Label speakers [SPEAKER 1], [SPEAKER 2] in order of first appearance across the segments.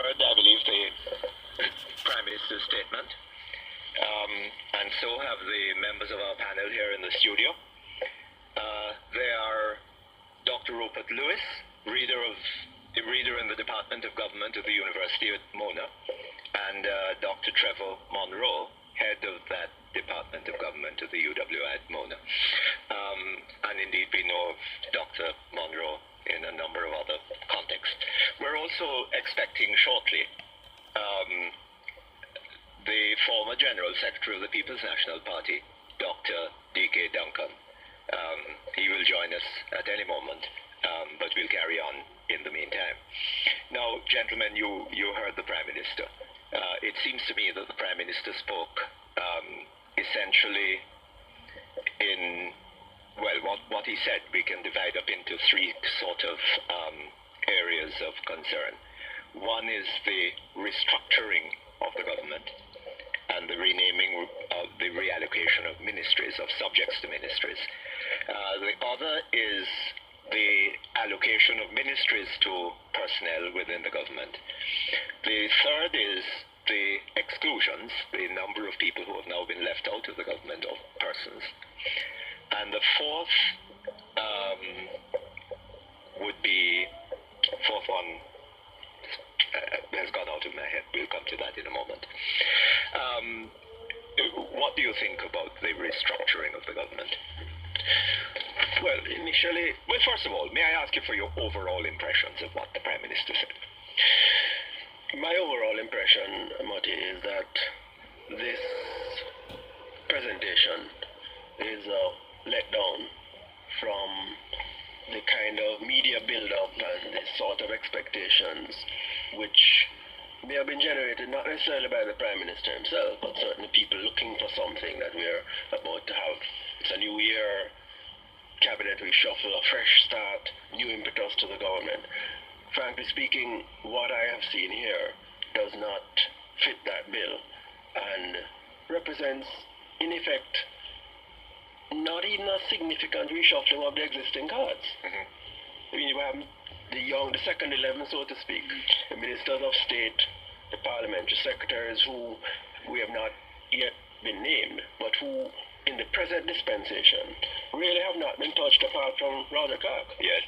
[SPEAKER 1] heard, I believe, the Prime Minister's statement, and so have the members of our panel here in the studio. They are Dr. Rupert Lewis, reader in the Department of Government at the University of Mona, and Dr. Trevor Monroe, head of that Department of Government at the UWI at Mona. And indeed, we know of Dr. Monroe in a number of other contexts. We're also expecting shortly the former General Secretary of the People's National Party, Dr. DK Duncan. He will join us at any moment, but we'll carry on in the meantime. Now, gentlemen, you heard the Prime Minister. It seems to me that the Prime Minister spoke essentially in, well, what he said we can divide up into three sort of areas of concern. One is the restructuring of the government and the renaming of the reallocation of ministries, of subjects to ministries. The other is the allocation of ministries to personnel within the government. The third is the exclusions, the number of people who have now been left out of the government, of persons. And the fourth one has gone out of my head. We'll come to that in a moment. What do you think about the restructuring of the government? Well, first of all, may I ask you for your overall impressions of what the Prime Minister said?
[SPEAKER 2] My overall impression, Marty, is that this presentation is a letdown from the kind of media build-up and the sort of expectations which may have been generated not necessarily by the Prime Minister himself, but certainly people looking for something that we're about to have. It's a new year, cabinet reshuffle, a fresh start, new impetus to the government. Frankly speaking, what I have seen here does not fit that bill and represents, in effect, not even a significant reshuffling of the existing cards.
[SPEAKER 1] Mm-hmm.
[SPEAKER 2] I mean, you have the second 11, so to speak, the ministers of state, the parliamentary secretaries who we have not yet been named, but who in the present dispensation really have not been touched apart from Roger Clark.
[SPEAKER 1] Yes.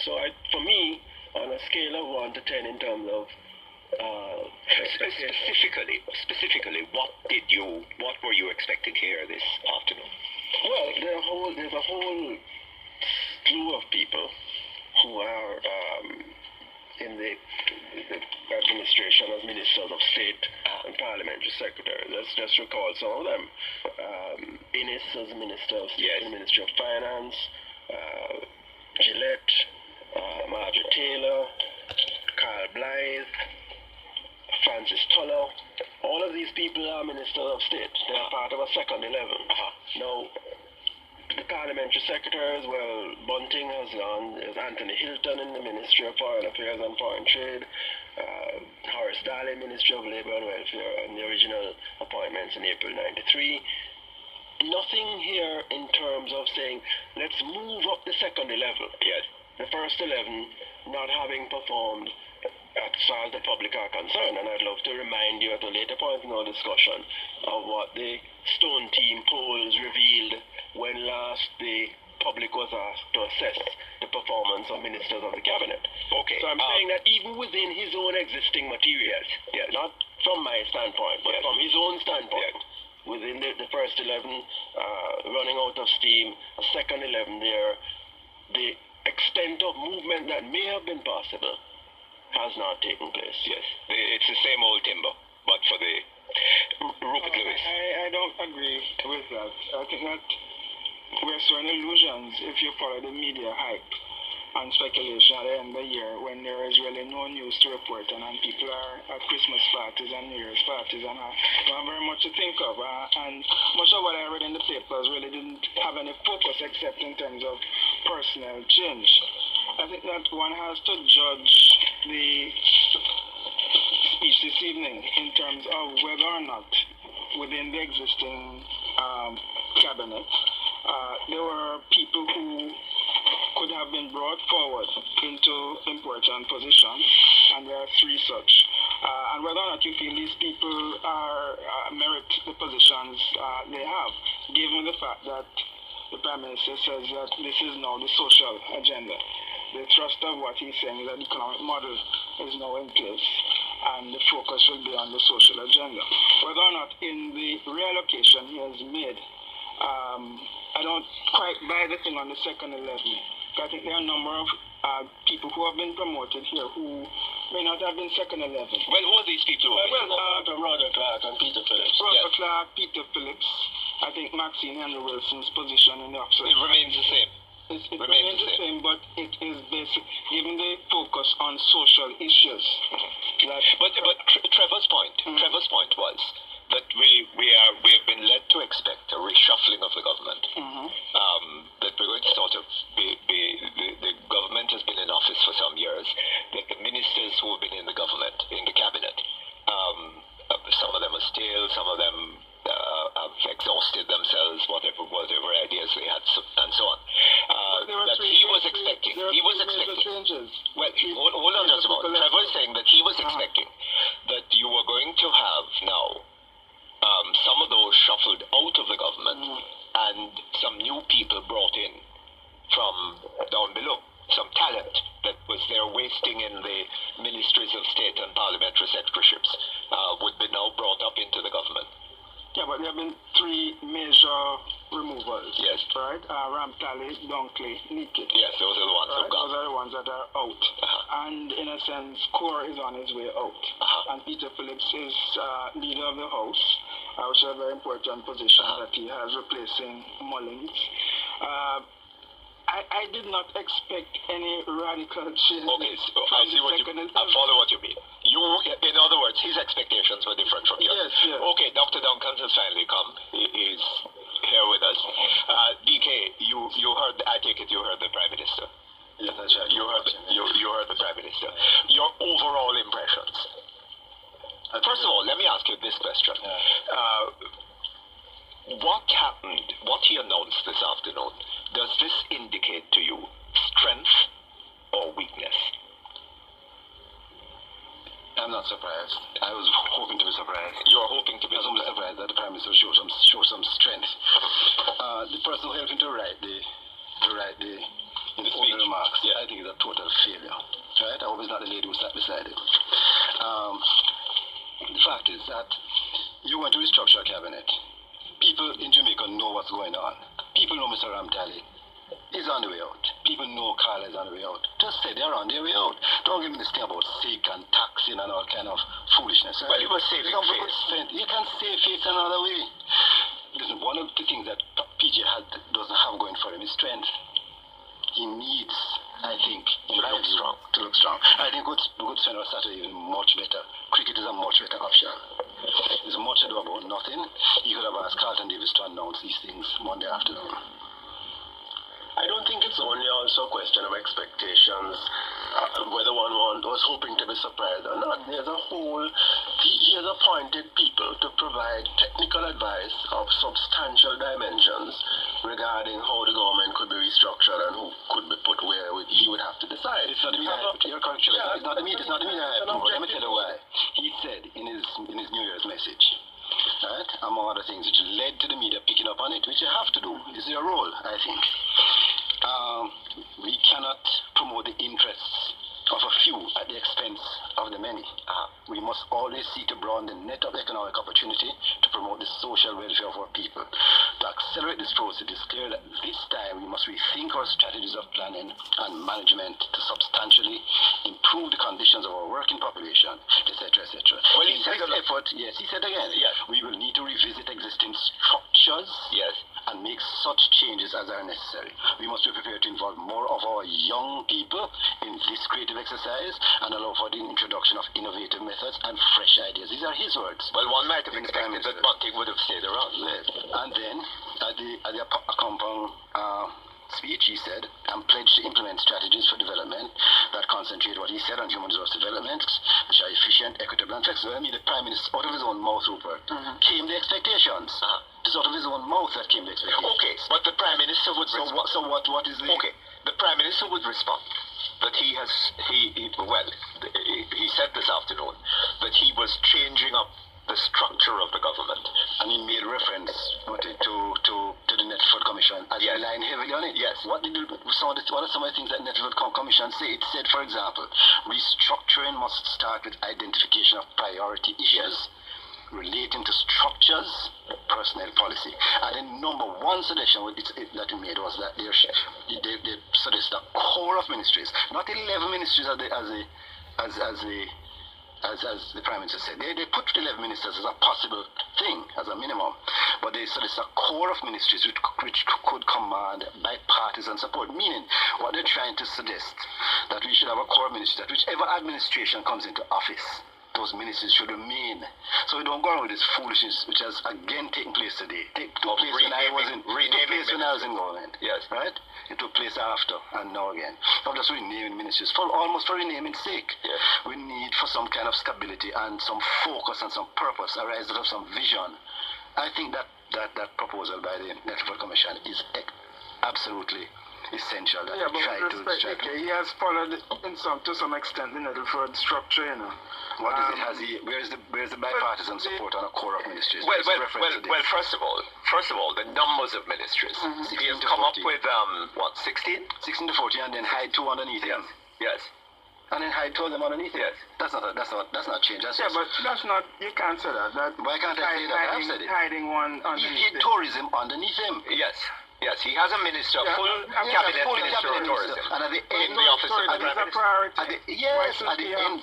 [SPEAKER 2] So for me, on a scale of 1 to 10 in terms of
[SPEAKER 1] specifically, what were you expecting here this afternoon?
[SPEAKER 2] Well, there's a whole slew of people who are in the administration as ministers of state and parliamentary secretaries. Let's just recall some of them. Innis as Minister of State in the Ministry of Finance, Gillette, Margaret Taylor, Carl Blythe, Francis Tullow. All of these people are ministers of state. They are part of a second 11. Now, the parliamentary secretaries, well, Bunting has gone. There's Anthony Hilton in the Ministry of Foreign Affairs and Foreign Trade, Horace Daly, Ministry of Labour and Welfare, and the original appointments in April '93. Nothing here in terms of saying, let's move up the second 11.
[SPEAKER 1] Yes.
[SPEAKER 2] The first 11 not having performed as far as the public are concerned. And I'd love to remind you at a later point in our discussion of what the Stone Team polls revealed when last the public was asked to assess the performance of ministers of the cabinet.
[SPEAKER 1] Okay.
[SPEAKER 2] So I'm saying that even within his own existing materials, not from my standpoint, but from his own standpoint, within the first 11 running out of steam, a second 11 there, the extent of movement that may have been possible has not taken place.
[SPEAKER 1] Yes. It's the same old timber, but for the Rupert Lewis.
[SPEAKER 3] I don't agree with that. I think that we're showing illusions if you follow the media hype and speculation at the end of the year when there is really no news to report and people are at Christmas parties and New Year's parties and don't have very much to think of. And much of what I read in the papers really didn't have any focus except in terms of personnel change. I think that one has to judge the speech this evening in terms of whether or not within the existing cabinet there were people who could have been brought forward into important positions, and there are three such. and whether or not you feel these people are merit the positions they have, given the fact that the Prime Minister says that this is now the social agenda. The thrust of what he's saying is that the economic model is now in place and the focus will be on the social agenda. Whether or not in the reallocation he has made, I don't quite buy the thing on the second 11. I think there are a number of people who have been promoted here who may not have been second 11.
[SPEAKER 1] Well, who are these people?
[SPEAKER 2] Roger Clark and Peter Phillips.
[SPEAKER 3] Roger Clark, Peter Phillips. I think Maxine Henry Wilson's position in the office.
[SPEAKER 1] It remains the same.
[SPEAKER 3] It remains the same, but it is basic, given the focus on social issues.
[SPEAKER 1] But Trevor's point was that we have been led to expect a reshuffling of the government. That we're going to sort of the government has been in office for some years. That the ministers who have been in the government, in the cabinet, some of them are stale, some of them have exhausted themselves, whatever ideas they had, and so on. That he was expecting.
[SPEAKER 3] Changes.
[SPEAKER 1] Well, hold on just a moment. Trevor is saying that he was expecting that you were going to have now some of those shuffled out of the government and some new people brought in from down below. Some talent that was there wasting in the ministries of state and parliamentary secretarships would be now brought up into the government.
[SPEAKER 3] Yeah, but there have been three major removals.
[SPEAKER 1] Yes.
[SPEAKER 3] Right? Ramtali, Dunkley, Nikki.
[SPEAKER 1] Yes, those are the ones who've gone.
[SPEAKER 3] Those are the ones that are out. And in a sense, Core is on his way out. And Peter Phillips is leader of the House, which is a very important position that he has, replacing Mullins. I did not expect any radical change.
[SPEAKER 1] Okay, so I see what I follow what you mean. In other words, his expectations were different from yours.
[SPEAKER 3] Yes.
[SPEAKER 1] Okay, Dr. Duncan has finally come. He is here with us. DK, you heard. I take it you heard the Prime Minister.
[SPEAKER 2] Yes, that's right.
[SPEAKER 1] You heard the Prime Minister. Your overall impressions. First of all, let me ask you this question. What happened? What he announced this afternoon? Does this indicate to you strength or weakness?
[SPEAKER 2] I'm not surprised. I was hoping to be surprised.
[SPEAKER 1] You're hoping to be surprised.
[SPEAKER 2] I'm surprised that the Prime Minister show some strength. The person who helped him to write the opening remarks, I think is a total failure. Right? I hope it's not the lady who sat beside him. The fact is that you want to restructure a cabinet. People in Jamaica know what's going on. People know Mr. Ramtali is on the way out. People know Carla is on the way out. Just say they're on their way out. Don't give me this thing about sick and taxing and all kind of foolishness. Right?
[SPEAKER 1] Well, you were saving face.
[SPEAKER 2] You can save face another way. Listen, one of the things that PJ doesn't have going for him is strength. He needs, I think,
[SPEAKER 1] to look strong.
[SPEAKER 2] I think good friend of Saturday is much better. Cricket is a much better option. There's much ado about nothing. You could have asked Carlton Davis to announce these things Monday afternoon.
[SPEAKER 4] I don't think it's only also a question of expectations, whether one was hoping to be surprised or not. There's a whole, he has appointed people to provide technical advice of substantial dimensions regarding how the government could be restructured and who could be put where he would have to decide.
[SPEAKER 2] It's not the media. You're correct. It's not the media. Let me tell you why. He said in his New Year's message, right, among other things, which led to the media picking up on it, which you have to do. It's your role, I think. We cannot promote the interests of a few at the expense of the many. We must always seek to broaden the net of economic opportunity to promote the social welfare of our people. To accelerate this process, it is clear that this time we must rethink our strategies of planning and management to substantially improve the conditions of our working population, etc., etc.
[SPEAKER 1] Well, he said
[SPEAKER 2] effort, yes, he said again, we will need to revisit existing structures, and make such changes as are necessary. We must be prepared to involve more of our young people in this creative exercise and allow for the introduction of innovative methods and fresh ideas. These are his words.
[SPEAKER 1] Well, one might have expected that Bunting would have stayed around.
[SPEAKER 2] Yes. And then, at the accompanying speech, he said, I'm pledged to implement strategies for development that concentrate what he said on human resource development, which are efficient, equitable, and flexible. I mean, the Prime Minister, out of his own mouth, Rupert, came the expectations. It's out of his own mouth that came the expectations.
[SPEAKER 1] Okay, but the Prime Minister would respond.
[SPEAKER 2] So what is the...
[SPEAKER 1] Okay, the Prime Minister would respond that he said this afternoon that he was changing up the structure of the government.
[SPEAKER 5] And he made reference to the Netford Commission as relying heavily on it.
[SPEAKER 1] Yes.
[SPEAKER 5] What are some of the things that Netford Commission say? It said, for example, restructuring must start with identification of priority issues relating to structures, personnel policy. And the number one suggestion that he made was that they suggest the core of ministries, not 11 ministries as the Prime Minister said. They put 11 ministers as a possible thing, as a minimum. But they suggest a core of ministries which could command bipartisan support. Meaning, what they're trying to suggest, that we should have a core of ministries, that whichever administration comes into office, those ministries should remain. So we don't go around with this foolishness which has again taken place today. It took place when I was in government.
[SPEAKER 1] Yes.
[SPEAKER 5] Right? It took place after and now again. Not just renaming ministries, almost for renaming sake.
[SPEAKER 1] Yes.
[SPEAKER 5] We need for some kind of stability and some focus and some purpose, arise out of some vision. I think that proposal by the Netford Commission is absolutely essential.
[SPEAKER 3] Yeah, but with respect, he has followed to some extent the Netford structure, you know.
[SPEAKER 5] What is it? Where's the bipartisan support on a core of ministries?
[SPEAKER 1] Well, first of all, the numbers of ministries. He has come up with 16?
[SPEAKER 5] 16 to 40, and then hide 2 underneath them.
[SPEAKER 1] Yes.
[SPEAKER 5] And then hide 2 of them underneath it.
[SPEAKER 1] Yes.
[SPEAKER 5] That's not change. That's
[SPEAKER 3] but that's not. You can't say that.
[SPEAKER 5] Why can't I say that? I've said it.
[SPEAKER 3] Hiding one underneath.
[SPEAKER 5] He hid tourism underneath him.
[SPEAKER 1] Yes. Yes, he has a minister, full cabinet minister of tourism,
[SPEAKER 5] and at the end,
[SPEAKER 1] in the office of the Prime
[SPEAKER 3] Minister.
[SPEAKER 5] Yes, at the end,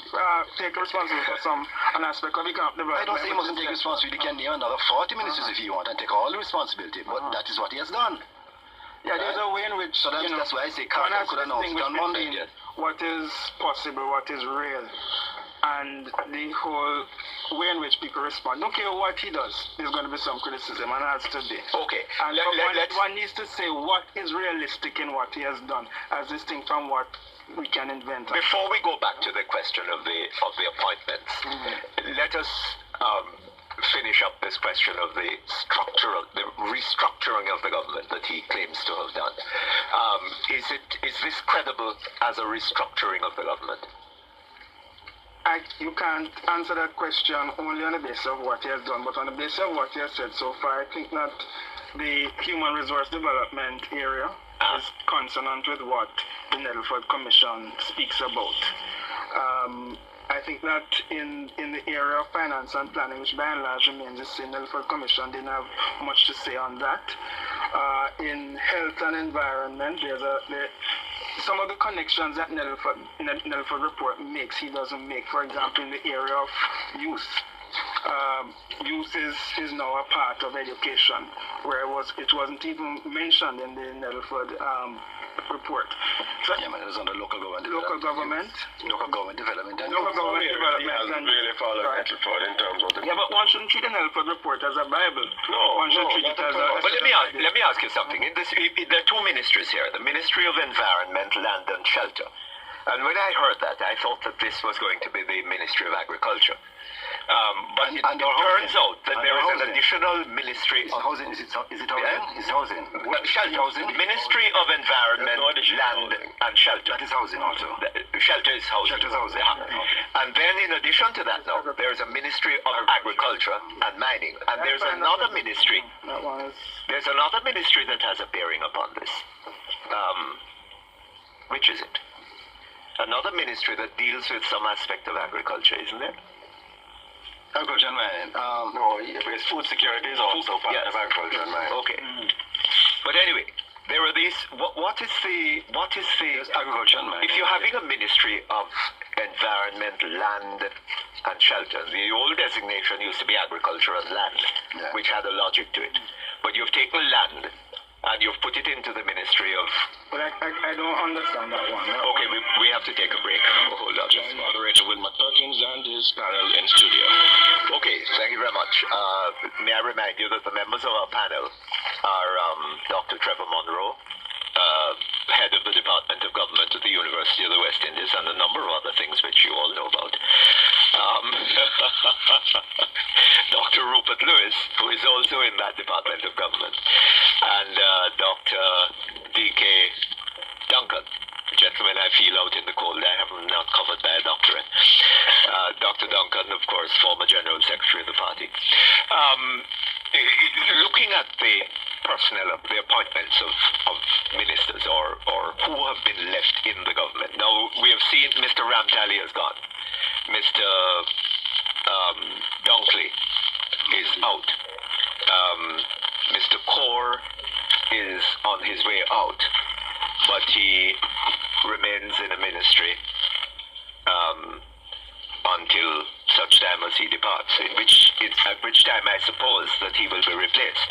[SPEAKER 3] take responsibility for an aspect of economic development.
[SPEAKER 5] I don't say he mustn't take responsibility. He can name another 40 ministers if he wants and take all the responsibility. But that is what he has done.
[SPEAKER 3] Yeah, there's a way in which
[SPEAKER 5] that's why I say Carter could announce it on Monday.
[SPEAKER 3] What is possible, what is real, and the whole way in which people respond. Don't care what he does, there's going to be some criticism, and as today.
[SPEAKER 1] Okay.
[SPEAKER 3] And one needs to say what is realistic in what he has done, as distinct from what we can invent.
[SPEAKER 1] Before we go back to the question of the appointments, let us finish up this question of the restructuring of the government that he claims to have done. Is this credible as a restructuring of the government?
[SPEAKER 3] You can't answer that question only on the basis of what he has done, but on the basis of what he has said so far, I think that the human resource development area is consonant with what the Netford Commission speaks about. I think that in the area of finance and planning, which by and large remains the same, Netford Commission didn't have much to say on that. In health and environment, some of the connections that Netford report makes, he doesn't make. For example, in the area of youth. Youth is now a part of education, where it wasn't even mentioned in the Netford report. So,
[SPEAKER 5] yeah, man, it was under local government
[SPEAKER 3] development.
[SPEAKER 5] Local government development.
[SPEAKER 3] Local government development.
[SPEAKER 4] He hasn't really followed Netford in terms of the...
[SPEAKER 3] Yeah, but one shouldn't treat the Netford report as a Bible. One should treat it as a...
[SPEAKER 1] But let me ask you something. There are 2 ministries here, the Ministry of Environment, Land and Shelter. And when I heard that, I thought that this was going to be the Ministry of Agriculture. But it turns out that there is an additional ministry.
[SPEAKER 5] Housing, is it housing? It's housing.
[SPEAKER 1] Shelter.
[SPEAKER 5] Housing.
[SPEAKER 1] Ministry of Environment, Land and Shelter.
[SPEAKER 5] That is housing also.
[SPEAKER 1] Shelter is housing.
[SPEAKER 5] Shelter is housing.
[SPEAKER 1] And then in addition to that now, there is a Ministry of Agriculture and Mining. And there's another ministry. There's another ministry that has a bearing upon this. Which is it? Another ministry that deals with some aspect of agriculture, isn't it?
[SPEAKER 5] Agriculture and mining.
[SPEAKER 4] No, because food security is also part of agriculture and mining.
[SPEAKER 1] Okay. But anyway, there are these. What is the
[SPEAKER 5] agriculture and mining?
[SPEAKER 1] If you're having a Ministry of Environment, Land and Shelter, the old designation used to be Agriculture and Land, which had a logic to it. But you've taken land and you've put it into the Ministry of...
[SPEAKER 3] But I don't understand that one.
[SPEAKER 1] Okay, we have to take a break. Hold on.
[SPEAKER 4] Moderator Wilmot Perkins and his panel in studio.
[SPEAKER 1] Okay, thank you very much. May I remind you that the members of our panel are Dr. Trevor Monroe, head of the Department of Government at the University of the West Indies, and a number of other things which you all know about. Dr. Rupert Lewis, who is also in that Department of Government, and Dr. DK Duncan, a gentleman I feel out in the cold. I have him now not covered by a doctorate. Dr. Duncan, of course, former General Secretary of the party. Looking at the personnel, the appointments of ministers or who have been left in the government. Now, we have seen Mr. Ramtali has gone. Mr. Dunkley is out. Mr. Kaur is on his way out, but he remains in a ministry until such time as he departs, at which time I suppose that he will be replaced.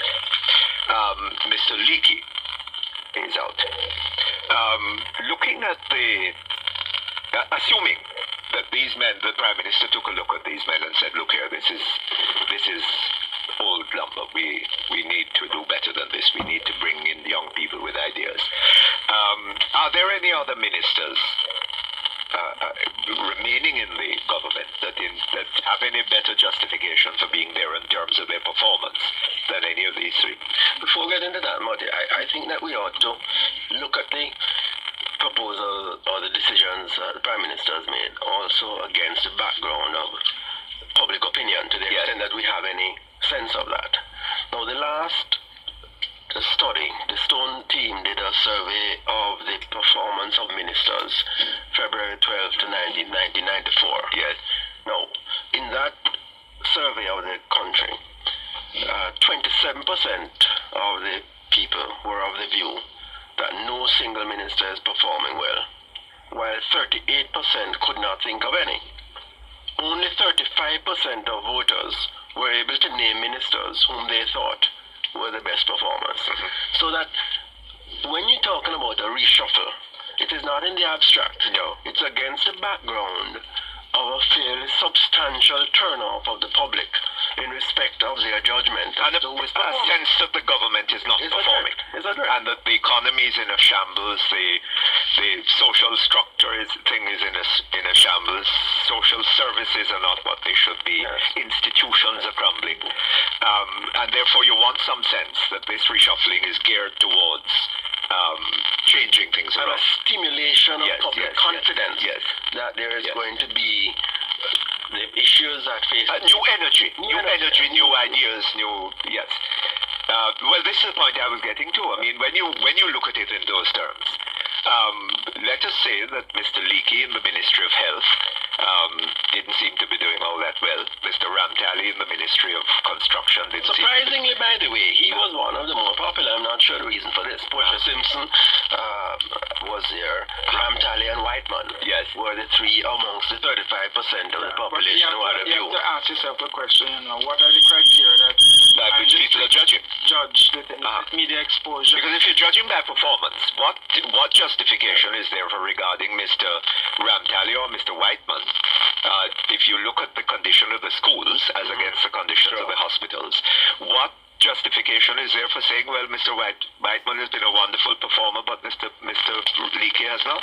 [SPEAKER 1] Mr. Leakey is out. Looking at assuming that these men, the Prime Minister took a look at these men and said, look here, this is old lumber. We need to do better than this. We need to bring in young people with ideas. Are there any other ministers remaining in the government that have any better justification for being there in terms of their performance than any of these three?
[SPEAKER 4] Before we get into that, Marty, I think that we ought to look at the proposal or the decisions the Prime Minister has made also against the background of public opinion, to the extent that we have any sense of that. Now, the last study, the Stone team did a survey of the performance of ministers February 12 to 1994.
[SPEAKER 1] Yes.
[SPEAKER 4] Now, in that survey of the country, 27% of the people were of the view that no single minister is performing well, while 38% could not think of any. Only 35% of voters were able to name ministers whom they thought were the best performers. So that when you're talking about a reshuffle, it is not in the abstract.
[SPEAKER 1] No.
[SPEAKER 4] It's against the background of a fairly substantial turnoff of the public in respect of their judgment.
[SPEAKER 1] And a sense that the government is not performing.
[SPEAKER 4] Is that right?
[SPEAKER 1] And that the economy is in a shambles, the social structure is in a shambles, social services are not what they should be,
[SPEAKER 4] Yes.
[SPEAKER 1] institutions are crumbling. And therefore you want some sense that this reshuffling is geared towards changing things
[SPEAKER 4] And
[SPEAKER 1] around.
[SPEAKER 4] a stimulation of public confidence
[SPEAKER 1] yes.
[SPEAKER 4] that there is
[SPEAKER 1] Yes.
[SPEAKER 4] going to be the issues that face
[SPEAKER 1] New energy, new ideas, yes. Well, this is the point I was getting to. I mean, when you look at it in those terms, let us say that Mr. Leakey in the Ministry of Health didn't seem to be doing all that well. Mr. Ramtali in the Ministry of Construction didn't seem to be.
[SPEAKER 4] Surprisingly, by the way, he was one of the more popular. I'm not sure the reason for this. Portia Simpson was there. Ramtali and Whiteman were the three amongst the 35% of the population who had a view.
[SPEAKER 3] You have to ask yourself a question, what are the criteria that
[SPEAKER 1] which people are judging?
[SPEAKER 3] Judge the media exposure?
[SPEAKER 1] Because if you're judging by performance, what justification is there for regarding Mr. Ramtali or Mr. Whiteman? If you look at the condition of the schools as against the conditions of the hospitals, what justification is there for saying, well, Mr. Whiteman has been a wonderful performer, but Mr. Leakey has not?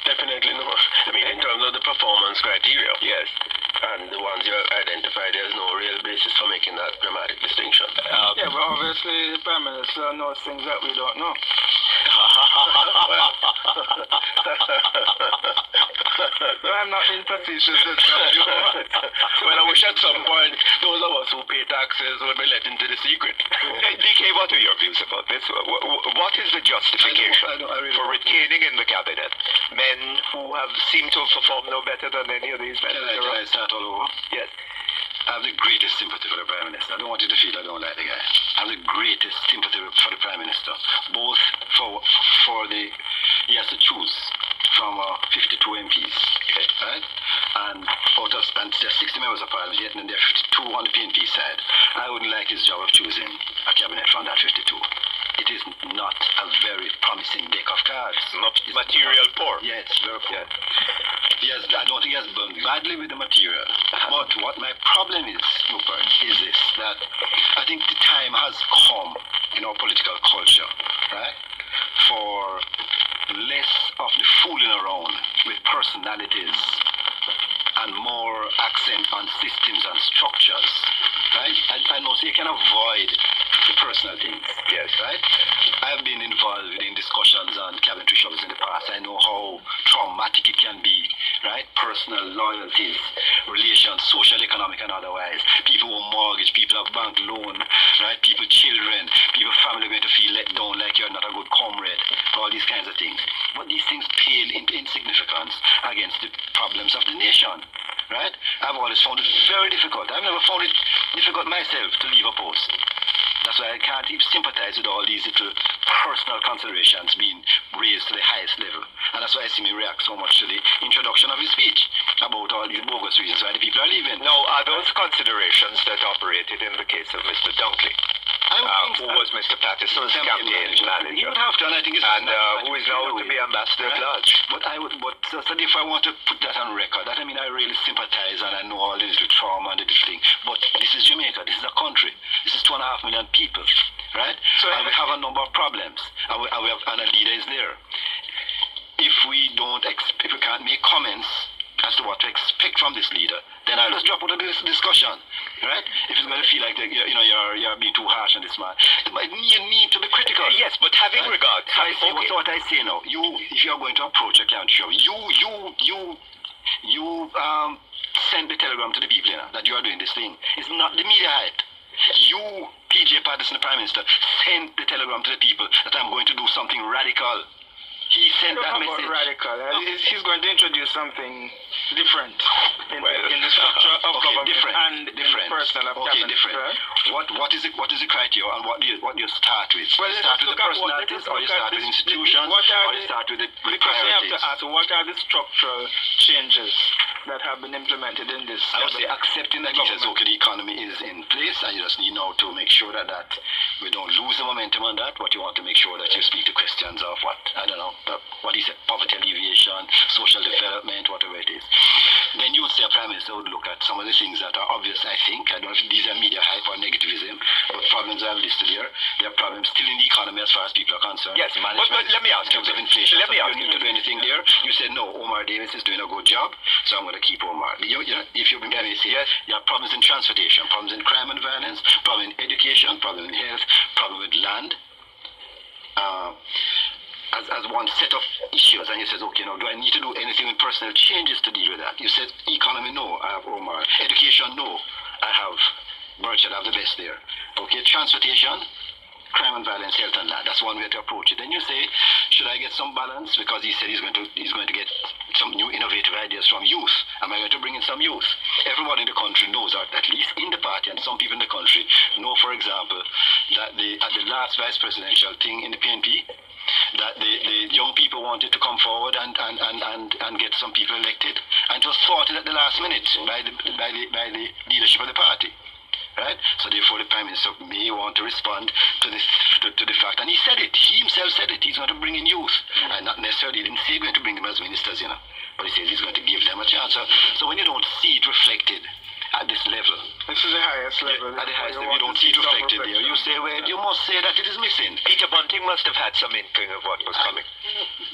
[SPEAKER 4] Definitely not. I mean, in terms of the performance criteria.
[SPEAKER 1] Yes.
[SPEAKER 4] And the ones you have identified, there's no real basis for making that dramatic distinction.
[SPEAKER 3] Yeah, but obviously the Prime Minister knows things that we don't know. So I'm not being facetious.
[SPEAKER 4] Well, I wish at some point those of us who pay taxes would be let into the secret.
[SPEAKER 1] DK, what are your views about this? What is the justification for retaining in the cabinet men who seem to have performed no better than any of these men?
[SPEAKER 5] Can I start all over?
[SPEAKER 1] Yes.
[SPEAKER 5] I have the greatest sympathy for the Prime Minister. I don't want you to feel I don't like the guy. I have the greatest sympathy for the Prime Minister. Both for he has to choose from 52 MPs, right? And out of and there are 60 members of Parliament, yet and there are 52 on the PNP side. I wouldn't like his job of choosing a cabinet from that 52. It is not a very promising deck of cards.
[SPEAKER 1] Not material poor.
[SPEAKER 5] Yes, very poor. Yes, I don't think he has done badly with the material. But what my problem is, Rupert, is this, that I think the time has come in our political culture, right, for less of the fooling around with personalities and more accent on systems and structures, right? I know, so you can avoid the personal things,
[SPEAKER 1] yes,
[SPEAKER 5] right? I've been involved in discussions on cabinet reshuffles in the past. I know how traumatic it can be, right? Personal loyalties, relations, social, economic, and otherwise. People who mortgage, people have bank loan, right? People, children, people, family going to feel let down like you're not a good comrade. All these kinds of things. But these things pale into insignificance against the problems of the nation, right? I've always found it very difficult. I've never found it difficult myself to leave a post. That's why I can't even sympathize with all these little personal considerations being raised to the highest level. And that's why I see me react so much to the introduction of his speech about all these bogus reasons why the people are leaving.
[SPEAKER 1] Now, are those considerations that operated in the case of Mr. Dunkley, who was Mr. Patterson's campaign manager?
[SPEAKER 5] He would have to, and I think it's
[SPEAKER 1] who is now to be ambassador at large.
[SPEAKER 5] But if I want to put that on record, that I mean I really sympathize and I know all the little trauma and the little thing. But this is Jamaica, this is a country. This is 2.5 million people, right? So and we have a number of problems, and a leader is there. If we can't make comments as to what to expect from this leader, then I'll just drop out of this discussion, right? If it's going to feel like you're being too harsh on this man, you need to be critical.
[SPEAKER 1] Yes, but having regard,
[SPEAKER 5] so what I say now, if you're going to approach a country, you send the telegram to the people that you are doing this thing. It's not the media hype. You, PJ Patterson, the Prime Minister, send the telegram to the people that I'm going to do something radical. He sent that message.
[SPEAKER 3] Radical. He's going to introduce something different in the structure of government and in the personnel of cabinet.
[SPEAKER 5] Different. What is the criteria and what do you start with?
[SPEAKER 3] Well,
[SPEAKER 5] you start with the personalities, or you start with institutions, or you start with the priorities?
[SPEAKER 3] Because you have to ask, what are the structural changes that have been implemented in this?
[SPEAKER 5] I would say accepting that the economy is in place, and you just need now to make sure that we don't lose the momentum on that. But you want to make sure that you speak to questions of what is it, poverty alleviation, social development, whatever it is. Then you would say a Prime Minister would look at some of the things that are obvious, I think. I don't know if these are media hype or negativism, but problems I've listed here. There are problems still in the economy as far as people are concerned.
[SPEAKER 1] Yes, but let me ask you.
[SPEAKER 5] In terms of inflation,
[SPEAKER 1] let me ask
[SPEAKER 5] you need to do anything there. You said, no, Omar Davis is doing a good job, so I'm going to keep Omar. If you've been MEC, yes, you have problems in transportation, problems in crime and violence, problem in education, problem in health, problem with land. As one set of issues, and you said, okay, now do I need to do anything with personal changes to deal with that? You said economy, no, I have Omar. Education, no, I have Burchard, I have the best there. Okay, transportation, crime and violence, health and land. That's one way to approach it. Then you say, should I get some balance? Because he said he's going to get some new innovative ideas from youth. Am I going to bring in some youth? Everyone in the country knows, or at least in the party, and some people in the country know, for example, that at the last vice presidential thing in the PNP, that the young people wanted to come forward and get some people elected, and it was thwarted at the last minute by the leadership of the party. Right? So therefore the Prime Minister may want to respond to the fact, and he said it, he himself said it, he's going to bring in youth, and not necessarily, he didn't say he's going to bring them as ministers, but he says he's going to give them a chance. So when you don't see it reflected at this level,
[SPEAKER 3] this is the highest level.
[SPEAKER 5] At the highest level, you don't see it reflected there. You say, well, you must say that it is missing.
[SPEAKER 1] Peter Bunting must have had some inkling of what was coming.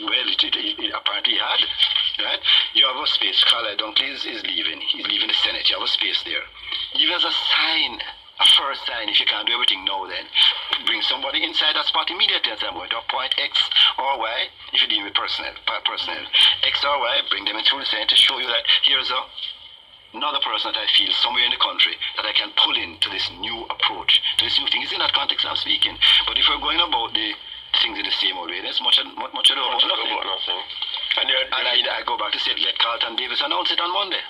[SPEAKER 5] Well, it apparently had. Right? You have a space. Carlisle Dunkley is leaving. He's leaving the Senate. You have a space there. Even as a sign, a first sign, if you can't do everything now, then bring somebody inside that spot immediately and say, I'm going to appoint X or Y. If you deal with personnel, X or Y, bring them into the Senate to show you that here's another person that I feel somewhere in the country that I can pull into this new approach, to this new thing. It's in that context I'm speaking. But if we're going about the things in the same old way, there's much ado about nothing. And I go back to say, let Carlton Davis announce it on Monday.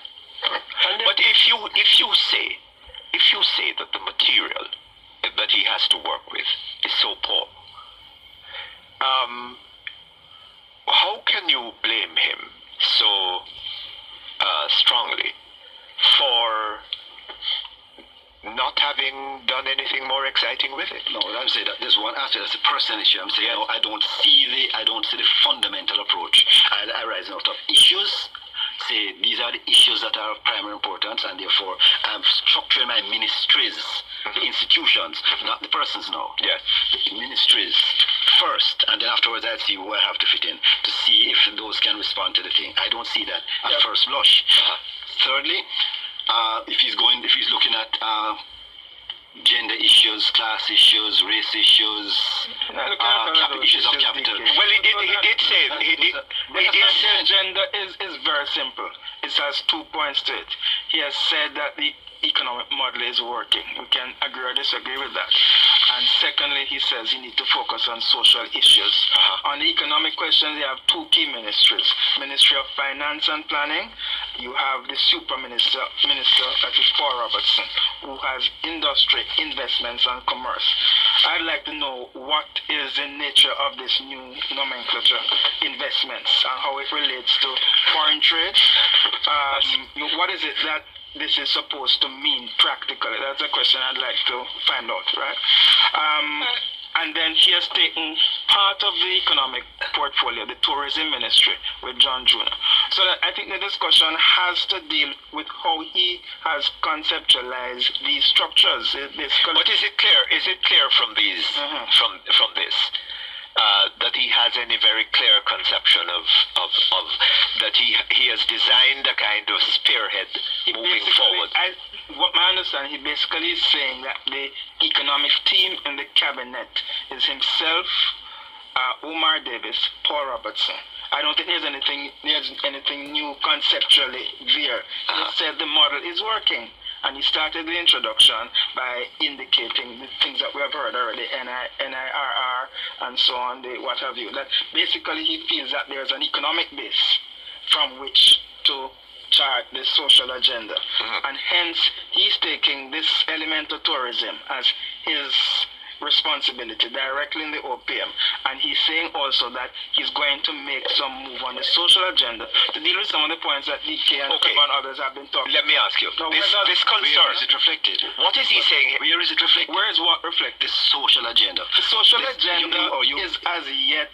[SPEAKER 1] But if you say that the material that he has to work with is so poor, how can you blame him so strongly for not having done anything more exciting with it?
[SPEAKER 5] No, I'm saying that there's one aspect, that's a personal issue. I'm saying, no, I don't see the fundamental approach. I rise out of issues. Say these are the issues that are of primary importance, and therefore I'm structuring my ministries, the institutions, not the persons now.
[SPEAKER 1] Yes.
[SPEAKER 5] The ministries first, and then afterwards I'll see who I have to fit in to see if those can respond to the thing. I don't see that at first blush. Thirdly, if he's looking at gender issues, class issues, race issues, issues of capital.
[SPEAKER 1] Well, he did say
[SPEAKER 3] Gender is very simple. It has 2 points to it. He has said that the economic model is working. We can agree or disagree with that. And secondly, he says you need to focus on social issues. On the economic questions, you have two key ministries. Ministry of Finance and Planning. You have the super minister that is Paul Robertson, who has industry, investments and commerce. I'd like to know what is the nature of this new nomenclature, investments, and how it relates to foreign trade. What is it that this is supposed to mean practically? That's a question I'd like to find out, right? And then he has taken part of the economic portfolio, the tourism ministry, with John Jr. So that I think the discussion has to deal with how he has conceptualized these structures.
[SPEAKER 1] But is it clear? Is it clear from these, from this, that he has any very clear conception of that he has designed a kind of spearhead moving forward?
[SPEAKER 3] What I understand, he basically is saying that the economic team in the cabinet is himself, Omar Davis, Paul Robertson. I don't think there's anything new conceptually there. He said the model is working. And he started the introduction by indicating the things that we have heard already, NIRR and so on, what have you. That basically he feels that there's an economic base from which to chart the social agenda. And hence he's taking this element of tourism as his responsibility directly in the OPM, and he's saying also that he's going to make some move on the social agenda to deal with some of the points that DK and Trevor and others have been talking.
[SPEAKER 1] Let me ask you,
[SPEAKER 3] now,
[SPEAKER 1] this concern,
[SPEAKER 5] where is it reflected?
[SPEAKER 1] What is he saying?
[SPEAKER 5] Where is it reflected?
[SPEAKER 3] Where is what reflected?
[SPEAKER 5] The social agenda.
[SPEAKER 3] The social agenda is as yet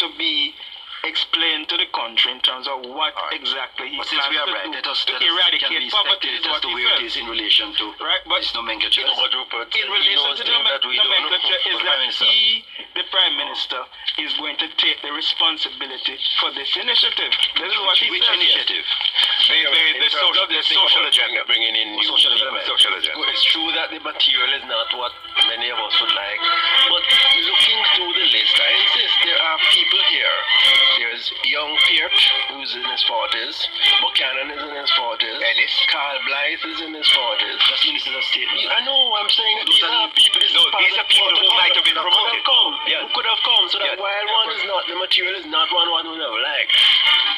[SPEAKER 3] to be explained to the country in terms of what exactly he plans to do to eradicate poverty.
[SPEAKER 5] Is what he says. It is in relation to this nomenclature.
[SPEAKER 3] In relation to the nomenclature is that he, the Prime Minister, is going to take the responsibility for this initiative. This is what he says.
[SPEAKER 5] Which initiative?
[SPEAKER 1] The social agenda.
[SPEAKER 4] Bringing in new
[SPEAKER 1] social agenda.
[SPEAKER 4] It's true that the material is not what many of us would like, but looking through the list, I insist there are people here. There's young Peart, who's in his 40s. Buchanan is in his 40s.
[SPEAKER 1] Ellis.
[SPEAKER 4] Carl Blythe is in his 40s.
[SPEAKER 5] That's Minister of State.
[SPEAKER 4] I know, I'm saying that these are people.
[SPEAKER 1] These are people who might have been promoted.
[SPEAKER 4] Who could have come. So that while one is not, the material is not one would have liked.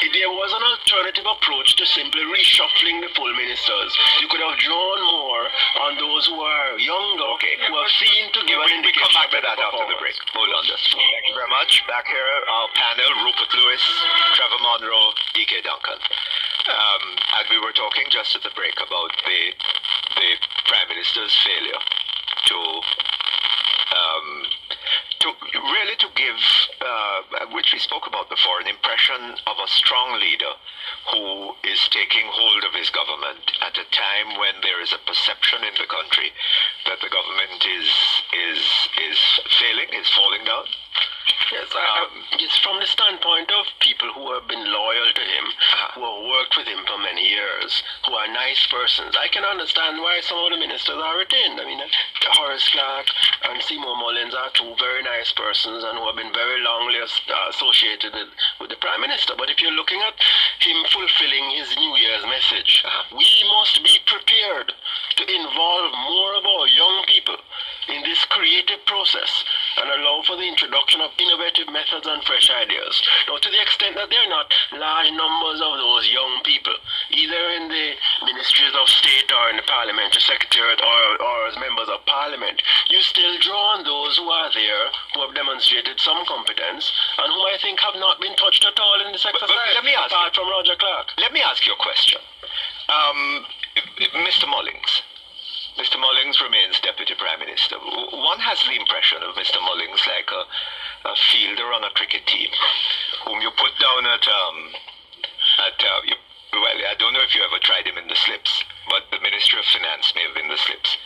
[SPEAKER 4] If there was an alternative approach to simply reshuffling the full ministers, you could have drawn more on those who are younger, who have seen to give an indication.
[SPEAKER 1] We come back to that after the break. Hold on just. Thank you very much. Back here, our panel, Rupert Lewis, Trevor Monroe, DK Duncan. And we were talking just at the break about the Prime Minister's failure to give, which we spoke about before, an impression of a strong leader who is taking hold of his government at a time when there is a perception in the country that the government is failing, is falling down.
[SPEAKER 4] Yes, it's from the standpoint of people who have been loyal to him, who have worked with him for many years, who are nice persons. I can understand why some of the ministers are retained. I mean, Horace Clark and Seymour Mullins are two very nice persons and who have been very longly associated with the Prime Minister. But if you're looking at him fulfilling his New Year's message, we must be prepared to involve more of our young people in this creative process and allow for the introduction of innovative methods and fresh ideas. Now, to the extent that there are not large numbers of those young people, either in the ministries of state or in the parliamentary secretariat or as members of parliament, you still draw on those who are there, who have demonstrated some competence, and whom I think have not been touched at all in this exercise, apart from Roger Clark.
[SPEAKER 1] Let me ask you a question. Mr. Mullings. Mr. Mullings remains Deputy Prime Minister. One has the impression of Mr. Mullings like a fielder on a cricket team, whom you put down well, I don't know if you ever tried him in the slips, but the Ministry of Finance may have been the slips.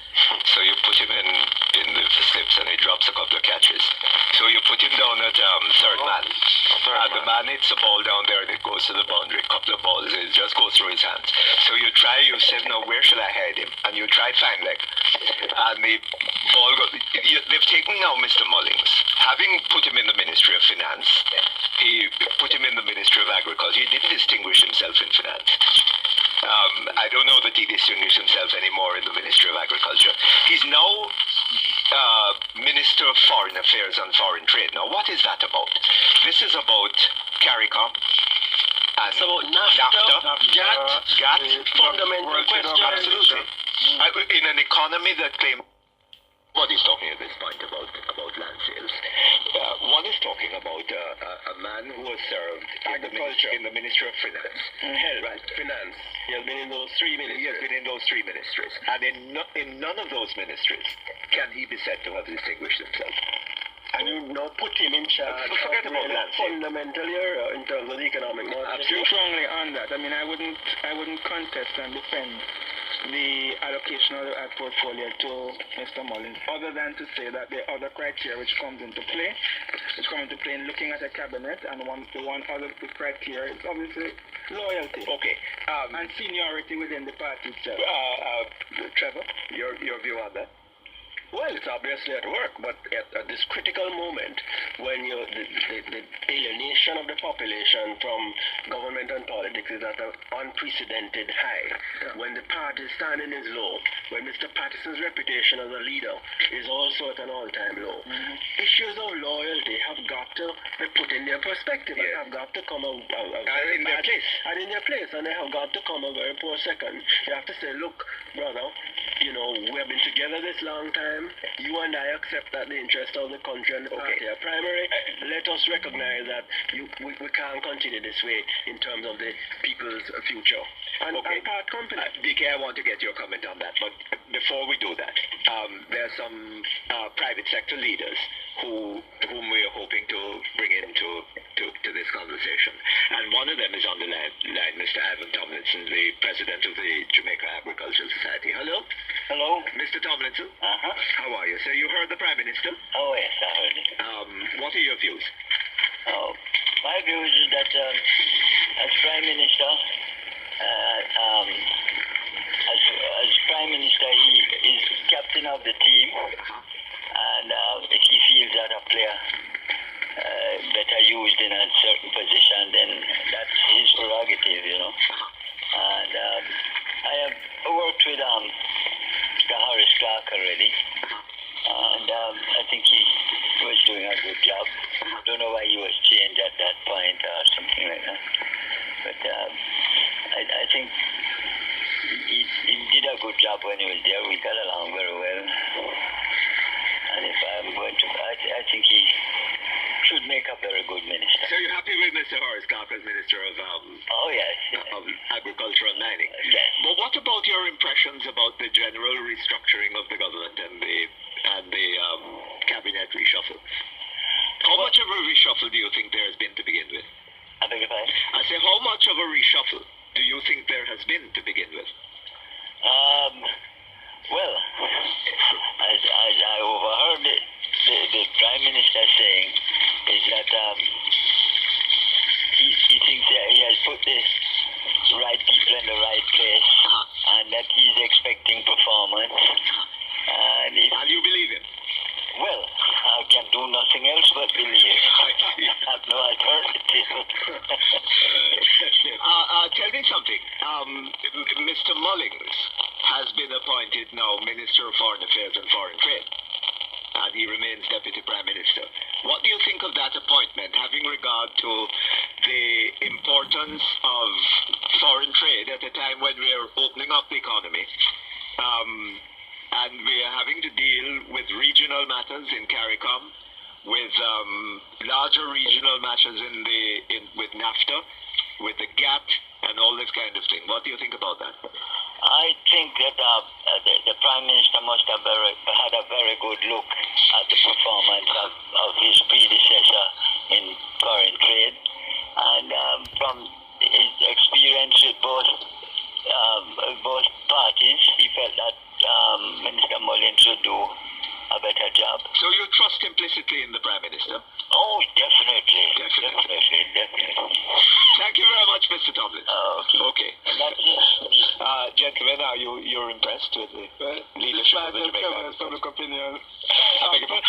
[SPEAKER 1] So you put him in the slips and he drops a couple of catches. So you put him down at third man. and it's a ball down there and it goes to the boundary, a couple of balls, it just goes through his hands. So you say, no, where shall I hide him? And you try fine leg. And the ball goes, they've taken now Mr. Mullings, having put him in the Ministry of Finance, he put him in the Ministry of Agriculture. He didn't distinguish himself in finance. I don't know that he distinguished himself anymore in the Ministry of Agriculture. He's now Minister of Foreign Affairs and Foreign Trade. Now, what is that about? This is about CARICOM. And
[SPEAKER 2] it's about NAFTA,
[SPEAKER 1] GATT,
[SPEAKER 2] fundamental question.
[SPEAKER 1] Absolutely. In an economy that claims... What is talking at this point about land sales? One is talking about a man who was served in the Ministry of Finance.
[SPEAKER 2] Right, finance. He has been in those three ministries.
[SPEAKER 1] He has been in those three ministries. And in none of those ministries can he be said to have distinguished himself.
[SPEAKER 2] And you now put him in charge
[SPEAKER 1] Forget
[SPEAKER 2] of
[SPEAKER 1] about
[SPEAKER 2] a
[SPEAKER 1] land
[SPEAKER 2] fundamental area in terms of the economic model.
[SPEAKER 3] Absolutely. Strongly on that. I mean, I wouldn't contest and defend the allocation of the ag portfolio to Mr. Mullins, other than to say that there are other criteria which comes into play, in looking at a cabinet, and the one other criteria is obviously loyalty.
[SPEAKER 1] Okay.
[SPEAKER 3] And seniority within the party itself.
[SPEAKER 1] Trevor, your view on that?
[SPEAKER 2] Well, it's obviously at work, but at this critical moment, when the alienation of the population from government and politics is at an unprecedented high, when the party standing is low, when Mr. Patterson's reputation as a leader is also at an all-time low, issues of loyalty have got to be put in their perspective and have got to come in their place, and they have got to come a very poor second. You have to say, look, brother, we have been together this long time. You and I accept that the interest of the country and the party are primary. Let us recognize that we can't continue this way in terms of the people's future. And part company.
[SPEAKER 1] DK, I want to get your comment on that, but before we do that, there are some private sector leaders whom we are hoping to bring into this conversation. And one of them is on the line, Mr. Ivan Tomlinson, the president of the Jamaica Agricultural Society. Hello?
[SPEAKER 6] Hello?
[SPEAKER 1] Mr. Tomlinson?
[SPEAKER 6] Uh-huh.
[SPEAKER 1] How are you? So you heard the Prime Minister?
[SPEAKER 6] Oh, yes, I heard it.
[SPEAKER 1] What are your views?
[SPEAKER 6] Oh, my views is that as Prime Minister, as Prime Minister, he is captain of the team, and if he feels that a player better used in a certain position, then that's his prerogative, And I have worked with Harris Clark already, and I think he was doing a good job. Don't know why he was changed at that point or something like that, but I think he did a good job when he was there. We got along very well, and if I'm going to, I think he should make a very good minister.
[SPEAKER 1] So you're happy with Mr. Horace Clark as Minister of of Agriculture and Mining?
[SPEAKER 6] Yes.
[SPEAKER 1] But what about your impressions about the general restructuring of the government and the cabinet reshuffle? How much of a reshuffle do you think there has been to begin with?
[SPEAKER 6] I beg your pardon?
[SPEAKER 1] I say, how much of a reshuffle do you think there has been to begin with?
[SPEAKER 6] Well, as I overheard the Prime Minister saying, is that he thinks that he has put the right people in the right place, and that he's expecting performance. And
[SPEAKER 1] you believe him?
[SPEAKER 6] Well, I can do nothing else but believe. I have no alternative.
[SPEAKER 1] Tell me something. Mr. Mullings has been appointed now Minister of Foreign Affairs and Foreign Trade, and he remains Deputy Prime Minister. What do you think of that appointment, having regard to the importance of foreign trade at a time when we are opening up the economy, and we are having to deal with regional matters in CARICOM, with larger regional matters with NAFTA, with the GATT, and all this kind of thing? What do you think about that?
[SPEAKER 6] I think that the Prime Minister must have had a very good look at the performance of his predecessor in foreign trade, and from his experience with both parties, he felt that Minister Mullins would do a a better job.
[SPEAKER 1] So you trust implicitly in the Prime Minister?
[SPEAKER 6] Oh, definitely.
[SPEAKER 1] Definitely. Thank you very much, Mr. Tomlin. Okay.
[SPEAKER 6] That's it.
[SPEAKER 1] Gentlemen, are you're impressed with the leadership of the Jamaican
[SPEAKER 3] public opinion?
[SPEAKER 1] I beg your pardon?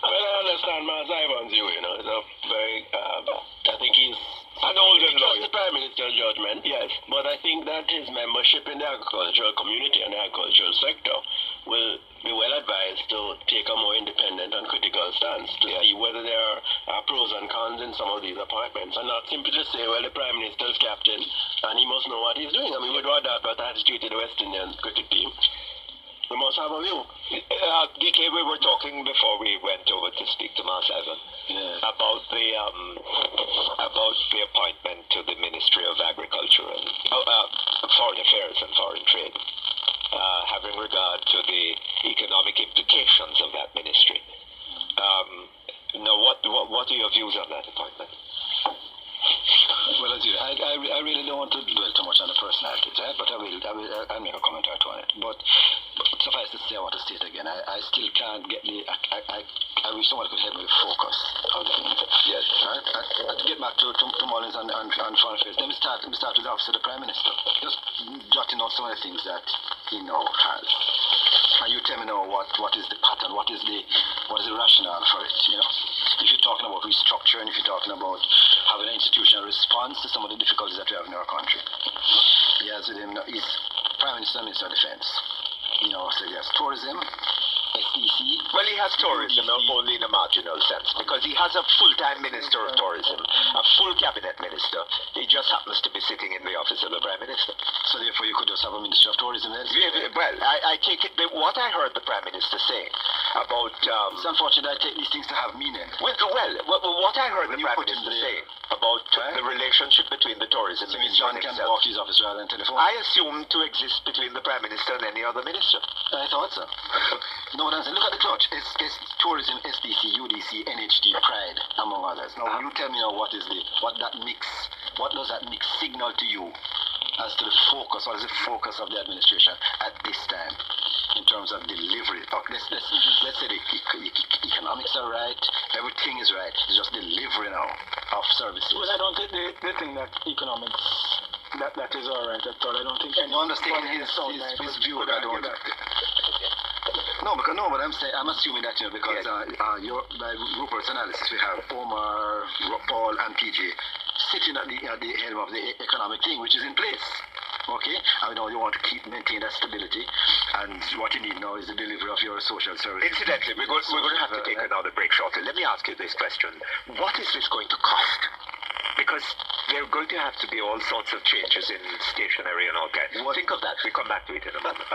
[SPEAKER 4] Well, I understand Mars Ivan's view, you know. It's a very, I think he's
[SPEAKER 1] An older
[SPEAKER 4] just
[SPEAKER 1] lawyer.
[SPEAKER 4] the Prime Minister's judgment.
[SPEAKER 1] Yes.
[SPEAKER 4] But I think that his membership in the agricultural community and the agricultural sector will be well advised to take a more independent and critical stance to see whether there are pros and cons in some of these appointments, and not simply to say, well, the Prime Minister's captain and he must know what he's doing. I mean, with what attitude to the West Indian cricket team, we must have a view.
[SPEAKER 1] DK, we were talking before we went over to speak to Mars Ivan about the appointment to the Ministry of Agriculture and Foreign Affairs and Foreign Trade, having regard to the economic implications of that ministry. Now, what are your views on that appointment?
[SPEAKER 5] Well, I really don't want to dwell too much on the personalities, right? But I'll make a comment or two on it. But suffice to say, I want to state again, I still can't get I wish someone could help me focus on things.
[SPEAKER 1] Yes.
[SPEAKER 5] Right? To get back to Mullins and Foreign Affairs, let me start with the Office of the Prime Minister. Just jotting out some of the things that he now has. And you tell me now what is the pattern, what is the rationale for it, you know? If you're talking about restructuring, if you're talking about having an institutional response to some of the difficulties that we have in our country. He has with him, he's Prime Minister and Minister of Defense. You know, so he has tourism, SEC.
[SPEAKER 1] Well, he has tourism only in a marginal sense, because he has a full-time Minister of Tourism, a full cabinet minister. He just happens to be sitting in the office of the Prime Minister.
[SPEAKER 5] So therefore you could just have a Minister of Tourism then?
[SPEAKER 1] Well, I take it, what I heard the Prime Minister saying about...
[SPEAKER 5] it's unfortunate I take these things to have meaning.
[SPEAKER 1] Well, what I heard the Prime Minister saying about the relationship between the tourism minister
[SPEAKER 5] John
[SPEAKER 1] and
[SPEAKER 5] can
[SPEAKER 1] himself,
[SPEAKER 5] walk his office rather than telephone?
[SPEAKER 1] I assume to exist between the Prime Minister and any other minister.
[SPEAKER 5] I thought so. No, but look at the clutch. It's tourism, SDC, UDC, NHD, Pride, among others. Now, you tell me now what does that mix signal to you as to the focus, what is the focus of the administration at this time in terms of delivery? Let's say the economics are right, everything is right, it's just delivery now of services.
[SPEAKER 3] Well, I don't think they think that economics, that is all right at all. I don't think any...
[SPEAKER 5] You understand his view, I don't... No, but I'm assuming that, you know, because by Rupert's analysis, we have Omar, Paul, and PJ sitting at the helm of the economic thing, which is in place. Okay? I know you want to maintain that stability, and what you need now is the delivery of your social services.
[SPEAKER 1] Incidentally, we're going to have to take another break shortly. Let me ask you this question. What is this going to cost? Because there are going to have to be all sorts of changes in stationery and all that. Think of that. We come back to it in a moment.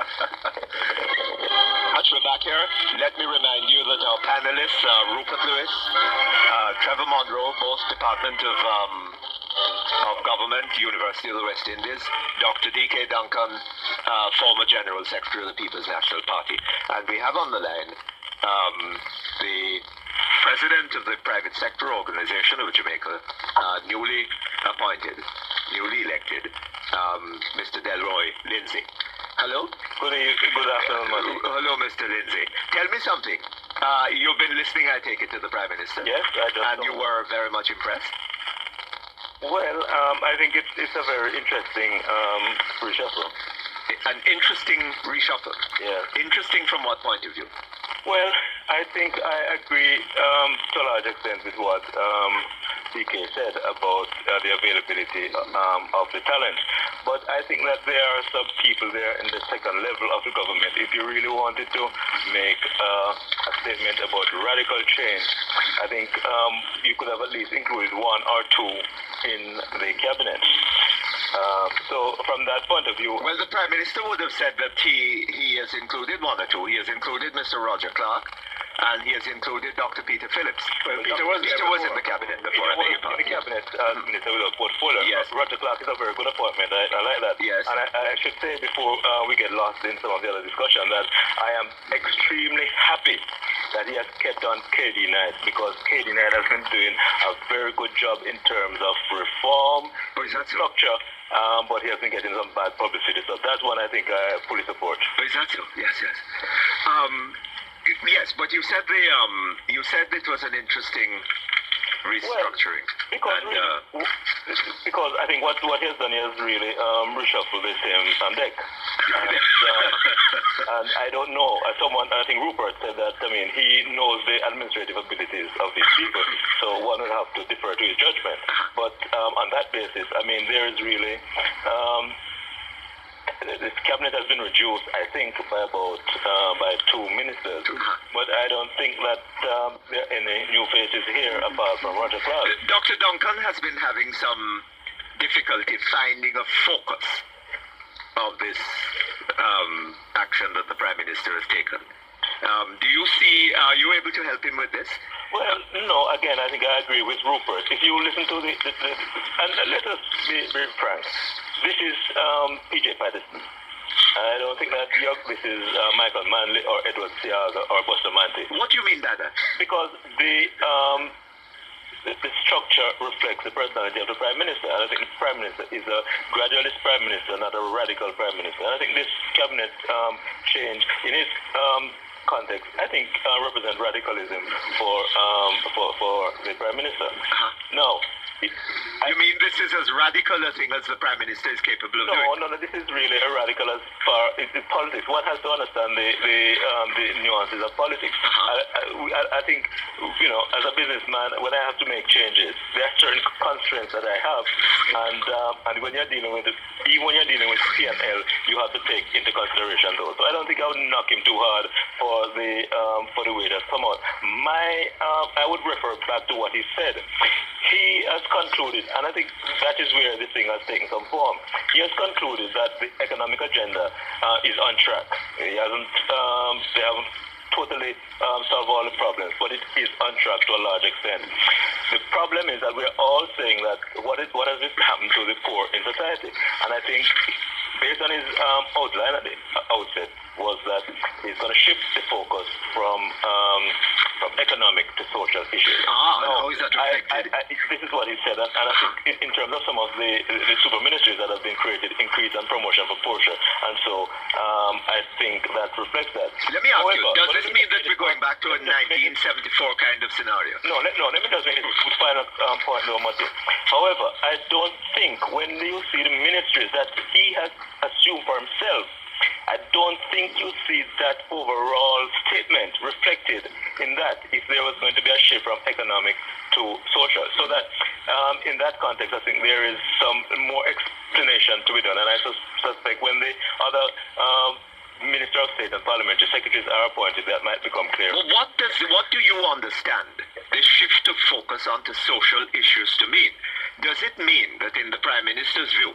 [SPEAKER 1] As we're back here, let me remind you that our panelists are Rupert Lewis, Trevor Monroe, both Department of Government, University of the West Indies, Dr. DK Duncan, former General Secretary of the People's National Party. And we have on the line the President of the Private Sector Organization of Jamaica, newly elected, Mr. Delroy Lindsay. Hello?
[SPEAKER 7] Good afternoon, Muddy.
[SPEAKER 1] Hello, Mr. Lindsay. Tell me something. You've been listening, I take it, to the Prime Minister.
[SPEAKER 7] Yes, I do.
[SPEAKER 1] And you were very much impressed?
[SPEAKER 7] Well, I think it's a very interesting reshuffle.
[SPEAKER 1] An interesting reshuffle?
[SPEAKER 7] Yeah.
[SPEAKER 1] Interesting from what point of view?
[SPEAKER 7] Well, I think I agree to a large extent with what DK said about the availability of the talent. But I think that there are some people there in the second level of the government. If you really wanted to make a statement about radical change, I think you could have at least included one or two in the cabinet. So from that point of view...
[SPEAKER 1] Well, the Prime Minister would have said that he has included one or two. He has included Mr. Roger Clark, and he has included Dr. Peter Phillips.
[SPEAKER 7] Well,
[SPEAKER 1] Peter was in the cabinet before.
[SPEAKER 7] He was in the cabinet as Minister with a portfolio.
[SPEAKER 1] Yes.
[SPEAKER 7] Roger Clark is a very good appointment. I like that.
[SPEAKER 1] Yes.
[SPEAKER 7] And I should say before we get lost in some of the other discussion that I am extremely happy that he has kept on KD Knight, because KD Knight has been doing a very good job in terms of reform, structure, but he has been getting some bad publicity. So that's one I think I fully support.
[SPEAKER 8] Is that so? Yes. Yes, but you said it was an interesting restructuring.
[SPEAKER 7] Well, because I think what he has done is really reshuffle the same deck. And I don't know, someone, I think Rupert said that, he knows the administrative abilities of these people, so one would have to defer to his judgment. But on that basis, there is really, this cabinet has been reduced, I think, by about by 2 ministers. But I don't think that there are any new faces here apart from Roger Clark.
[SPEAKER 8] Dr. Duncan has been having some difficulty finding a focus of this action that the Prime Minister has taken. Do you see, are you able to help him with this?
[SPEAKER 7] Well, no, again, I think I agree with Rupert. If you listen to and let us be very frank, this is PJ Patterson. I don't think that this is Michael Manley or Edward Siaga or Bustamante.
[SPEAKER 8] What do you mean by that?
[SPEAKER 7] Because the structure reflects the personality of the Prime Minister. And I think the Prime Minister is a gradualist Prime Minister, not a radical Prime Minister. And I think this cabinet change in its context, I think, represent radicalism for the Prime Minister. Now,
[SPEAKER 8] you mean this is as radical a thing as the Prime Minister is capable of doing?
[SPEAKER 7] No, this is really a radical as far as politics. One has to understand the nuances of politics. I think, as a businessman, when I have to make changes, there are certain constraints that I have, and when you're dealing with even when you're dealing with P&L, you have to take into consideration those. So I don't think I would knock him too hard for the way that's come out. I would refer back to what he said. He has concluded, and I think that is where this thing has taken some form. He has concluded that the economic agenda is on track. They haven't totally solved all the problems, but it is on track to a large extent. The problem is that we're all saying that what has happened to the poor in society, and I think based on his outline at the outset was that he's going to shift the focus from economic to social issues.
[SPEAKER 8] How is that reflected?
[SPEAKER 7] This is what he said, and I think in terms of some of the super ministries that have been created, increase and promotion for Portia, and so I think that reflects that.
[SPEAKER 8] Let me ask you, does this mean that we're going back to a 1974 kind of scenario?
[SPEAKER 7] No, let me just make this final point, Martin. However, I don't think when you see the ministries that he has assumed for himself, I don't think you see that overall statement reflected in that if there was going to be a shift from economic to social. So that in that context, I think there is some more explanation to be done. And I suspect when the other Minister of State and Parliamentary Secretaries are appointed, that might become clear.
[SPEAKER 8] Well, what do you understand this shift of focus onto social issues to mean? Does it mean that in the Prime Minister's view,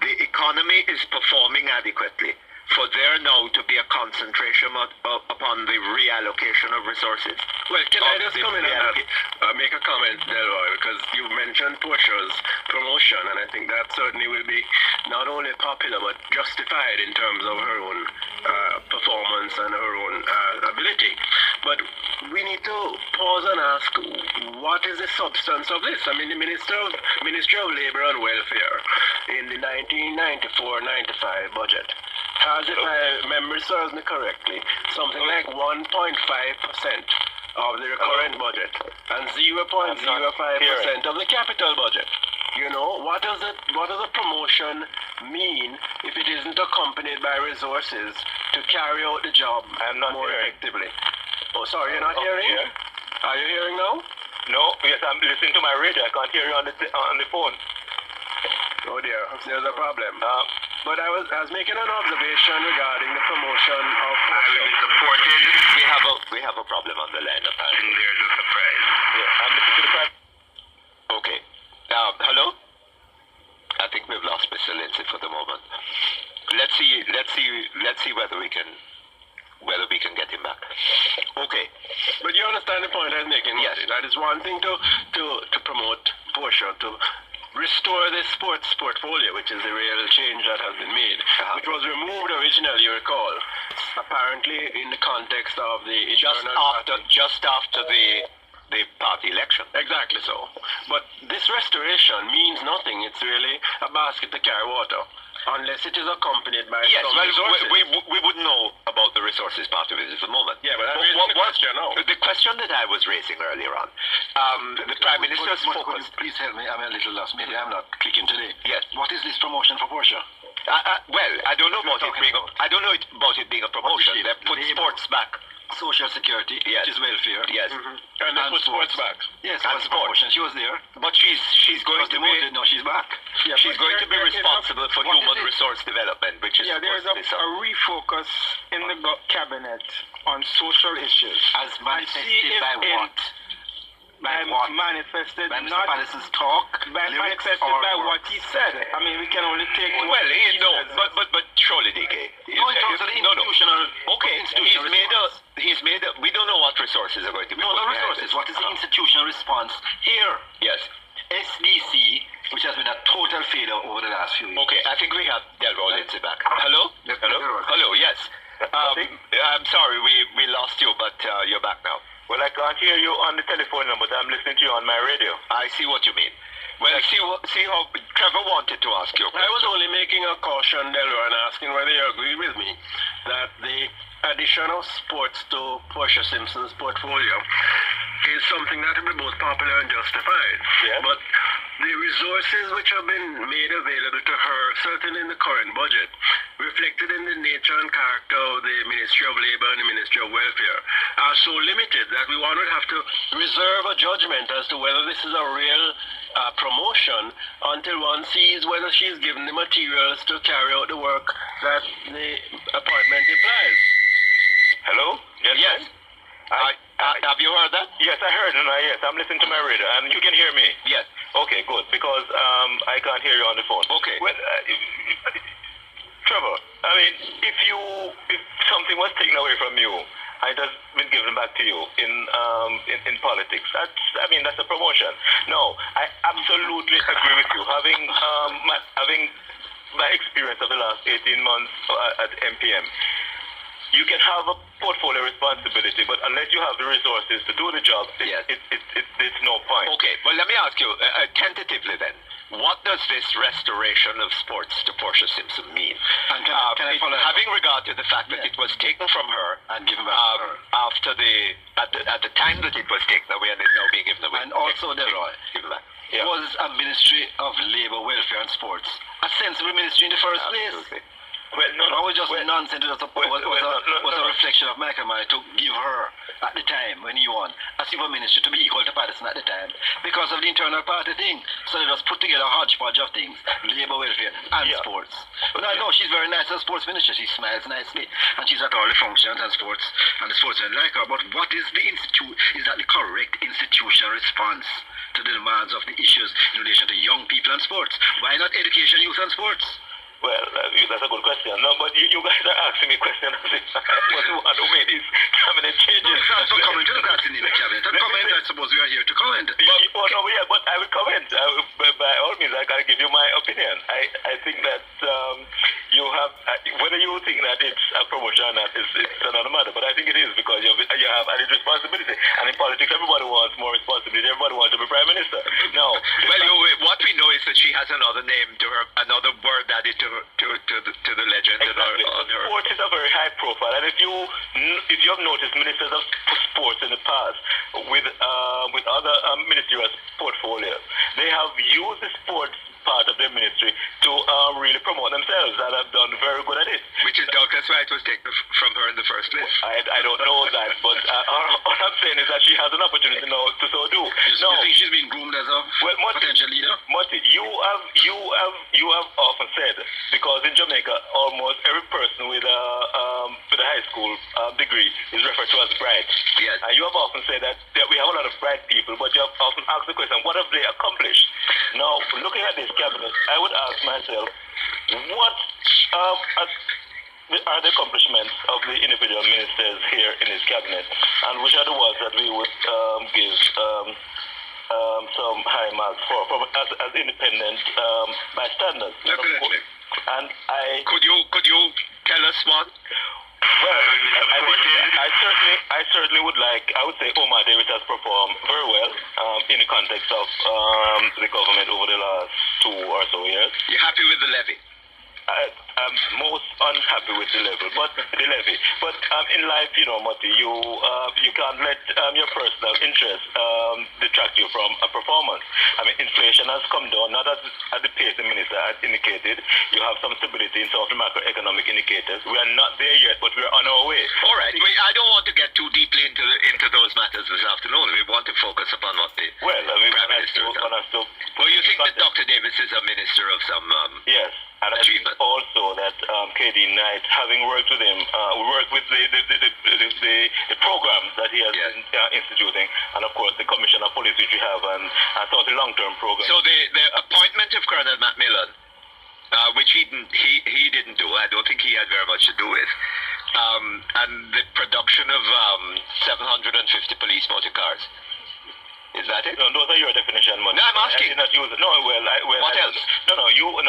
[SPEAKER 8] the economy is performing adequately for there now to be a concentration upon the reallocation of resources?
[SPEAKER 2] Well, can I just come in and make a comment, Delroy, because you mentioned Portia's promotion, and I think that certainly will be not only popular but justified in terms of her own performance and her own ability. But we need to pause and ask, what is the substance of this? I mean, the Ministry of Labour and Welfare in the 1994-95 budget has, if my memory serves me correctly, something like 1.5% of the recurrent budget and 0.05% of the capital budget. What does a promotion mean if it isn't accompanied by resources to carry out the job more effectively? Oh, sorry, you're not hearing?
[SPEAKER 7] Yeah.
[SPEAKER 2] Are you hearing now?
[SPEAKER 7] No, yes, I'm listening to my radio. I can't hear you on the phone.
[SPEAKER 2] Oh dear, there's a problem. But I was making an observation regarding the promotion of
[SPEAKER 8] supported. We have a problem on the line. Apparently, there's a surprise.
[SPEAKER 7] Yeah, I'm listening to the prime.
[SPEAKER 8] Okay. Hello. I think we've lost Mr. Lindsay for the moment. Let's see whether we can get him back. Okay.
[SPEAKER 2] But you understand the point I was making?
[SPEAKER 8] Yes.
[SPEAKER 2] That is one thing to promote Portia, to restore this sports portfolio, which is the real change that has been made, which was removed originally, you recall,
[SPEAKER 4] Apparently, in the context of the
[SPEAKER 8] Just after the party election.
[SPEAKER 4] Exactly so. But this restoration means nothing. It's really a basket to carry water, unless it is accompanied by
[SPEAKER 8] Yes,
[SPEAKER 4] some
[SPEAKER 8] well,
[SPEAKER 4] resources.
[SPEAKER 8] we wouldn't know about the resources part of it at the moment.
[SPEAKER 4] Yeah, but I'm raising the question now.
[SPEAKER 8] The question that I was raising earlier on, the Prime Minister's
[SPEAKER 5] Could
[SPEAKER 8] focus.
[SPEAKER 5] you please help me? I'm a little lost. Maybe I'm not clicking today.
[SPEAKER 8] Yes.
[SPEAKER 5] What is this promotion for Portia?
[SPEAKER 8] Well, I don't know about it
[SPEAKER 5] talking
[SPEAKER 8] being
[SPEAKER 5] about?
[SPEAKER 8] I don't know about it being a promotion. They put
[SPEAKER 5] Labor.
[SPEAKER 8] sports back.
[SPEAKER 5] Social security,
[SPEAKER 8] Yes.
[SPEAKER 5] which is welfare.
[SPEAKER 8] Yes.
[SPEAKER 4] And they put sports back.
[SPEAKER 5] Yes,
[SPEAKER 8] And
[SPEAKER 5] it was a
[SPEAKER 8] sports.
[SPEAKER 5] promotion. She was there.
[SPEAKER 8] But she's going
[SPEAKER 5] Was
[SPEAKER 8] to
[SPEAKER 5] demoted.
[SPEAKER 8] be
[SPEAKER 5] No, she's back.
[SPEAKER 8] she's going to be responsible for
[SPEAKER 5] what is
[SPEAKER 8] human
[SPEAKER 5] it?
[SPEAKER 8] resource development, which is
[SPEAKER 3] Yeah, there is a refocus in the cabinet on social issues.
[SPEAKER 5] As manifested
[SPEAKER 3] if
[SPEAKER 5] by
[SPEAKER 3] in-
[SPEAKER 5] what? By what?
[SPEAKER 3] Manifested
[SPEAKER 5] By Mr.
[SPEAKER 3] not
[SPEAKER 5] Patterson's talk,
[SPEAKER 3] by
[SPEAKER 5] lyrics,
[SPEAKER 3] manifested
[SPEAKER 5] or
[SPEAKER 3] by
[SPEAKER 5] words?
[SPEAKER 3] what he said. I mean, we can only take what
[SPEAKER 8] well,
[SPEAKER 3] he
[SPEAKER 8] no,
[SPEAKER 3] says.
[SPEAKER 8] but surely, DK.
[SPEAKER 5] No, in terms of the institutional.
[SPEAKER 8] Okay,
[SPEAKER 5] institutional response.
[SPEAKER 8] he's made a. We don't know what resources are going to be.
[SPEAKER 5] No,
[SPEAKER 8] put
[SPEAKER 5] not
[SPEAKER 8] behind
[SPEAKER 5] resources.
[SPEAKER 8] this.
[SPEAKER 5] What is the institutional response here?
[SPEAKER 8] Yes.
[SPEAKER 5] SDC, which has been a total failure over the last few years.
[SPEAKER 8] Okay, I think we have Delroy Lindsay back. Hello?
[SPEAKER 5] Yes,
[SPEAKER 8] Hello?
[SPEAKER 5] Delroy.
[SPEAKER 8] Hello, yes. I'm sorry, we lost you, but you're back now.
[SPEAKER 7] Well, I can't hear you on the telephone number, but I'm listening to you on my radio.
[SPEAKER 8] I see what you mean. Well, see how Trevor wanted to ask you a
[SPEAKER 4] I
[SPEAKER 8] question.
[SPEAKER 4] was only making a caution, Delroy, and asking whether you agree with me that the addition of sports to Portia Simpson's portfolio is something that will be both popular and justified.
[SPEAKER 7] Yeah.
[SPEAKER 4] But the resources which have been made available to her, certainly in the current budget, reflected in the nature and character of the Ministry of Labour and the Ministry of Welfare, are so limited that one would have to reserve a judgment as to whether this is a real promotion until one sees whether she is given the materials to carry out the work that the appointment implies.
[SPEAKER 7] Hello?
[SPEAKER 8] Yes. Have you heard that?
[SPEAKER 7] Yes, I heard, and yes, I'm listening to my radio, and you can hear me.
[SPEAKER 8] Yes.
[SPEAKER 7] Okay, good, because I can't hear you on the phone.
[SPEAKER 8] Okay.
[SPEAKER 7] Well, Trevor, I mean, if something was taken away from you and it has been given back to you in politics, that's a promotion. No, I absolutely agree with you. Having my experience of the last 18 months at MPM, you can have a portfolio responsibility, but unless you have the resources to do the job, it's no point.
[SPEAKER 8] Okay, well, let me ask you, tentatively then, what does this restoration of sports to Portia Simpson mean?
[SPEAKER 5] And can I follow up?
[SPEAKER 8] Having regard to the fact that it was taken from her
[SPEAKER 5] And given back to her.
[SPEAKER 8] after at the time that it was taken away and is now being given away.
[SPEAKER 5] And also, Delroy,
[SPEAKER 8] Given back.
[SPEAKER 5] was a Ministry of Labour, Welfare and Sports a sensible ministry in the first place?
[SPEAKER 8] Absolutely.
[SPEAKER 7] Well, no,
[SPEAKER 5] It was just nonsense. It was a reflection of McNamara to give her, at the time when he won, a civil ministry to be equal to Patterson at the time because of the internal party thing. So they just put together a hodgepodge of things, labour, welfare and sports. Now, no, she's very nice as a sports minister. She smiles nicely and she's at all the functions and sports, and the sportsmen like her. But what is is that the correct institutional response to the demands of the issues in relation to young people and sports? Why not education, youth and sports?
[SPEAKER 7] well, that's a good question. No, but you guys are asking me questions. I was the one who made these cabinet changes.
[SPEAKER 5] No, it's not for comment. You're not in the cabinet. Comment, I suppose we are here to comment.
[SPEAKER 7] But I will comment. By all means, I can give you my opinion. I think that you have, whether you think that it's a promotion or not, it's another matter. But I think it is because you have added responsibility. And in politics, everybody wants more responsibility. Everybody wants to be prime minister. No.
[SPEAKER 8] Well, what we know is that she has another name to her, another word added to the legend.
[SPEAKER 7] Exactly.
[SPEAKER 8] On her.
[SPEAKER 7] Sports is a very high profile, and if you have noticed, ministers of sports in the past with other ministerial portfolios, they have used the sports part of their ministry to really promote themselves, and have done very good at it.
[SPEAKER 8] Which is doubtless why it was taken from her in the first place.
[SPEAKER 7] I don't know that, but all I'm saying is that she has an opportunity now to so do.
[SPEAKER 5] You think she's been groomed as a potential leader?
[SPEAKER 7] Marty, you have often said, because in Jamaica almost every person with a high school degree is referred to as bright.
[SPEAKER 8] Yes.
[SPEAKER 7] And you have often said that we have a lot of bright people, but you have often asked the question, what have they accomplished? Now, looking at this cabinet, I would ask myself, what are the accomplishments of the individual ministers here in this cabinet, and which are the ones that we would give some high marks for as independent bystanders?
[SPEAKER 8] Definitely.
[SPEAKER 7] And
[SPEAKER 8] Could you tell us one?
[SPEAKER 7] Well, I certainly would like, I would say Omar Davis has performed very well in the context of the government over the last 2 or so years.
[SPEAKER 8] You're happy with the levy?
[SPEAKER 7] I'm most unhappy with the levy. But in life, Matti, you can't let your personal interest detract you from a performance. I mean, inflation has come down, not at the pace the minister had indicated. You have some stability in some of the macroeconomic indicators. We are not there yet, but we're on our way.
[SPEAKER 8] All right. I don't want to get too deeply into those matters this afternoon. We want to focus upon what the Prime Minister has done. Well, you think that Dr. Davis is a minister of some
[SPEAKER 7] yes. And I think also that KD Knight, having worked with him, worked with the programs that he has been instituting, and of course the Commission of Police which we have, and some of the long-term programs.
[SPEAKER 8] So the appointment of Colonel Macmillan, which he didn't do, I don't think he had very much to do with, and the production of 750 police motor cars. Is that it?
[SPEAKER 7] No, those are your definition.
[SPEAKER 8] No, I'm asking.
[SPEAKER 7] I did not use it. No,
[SPEAKER 8] what else?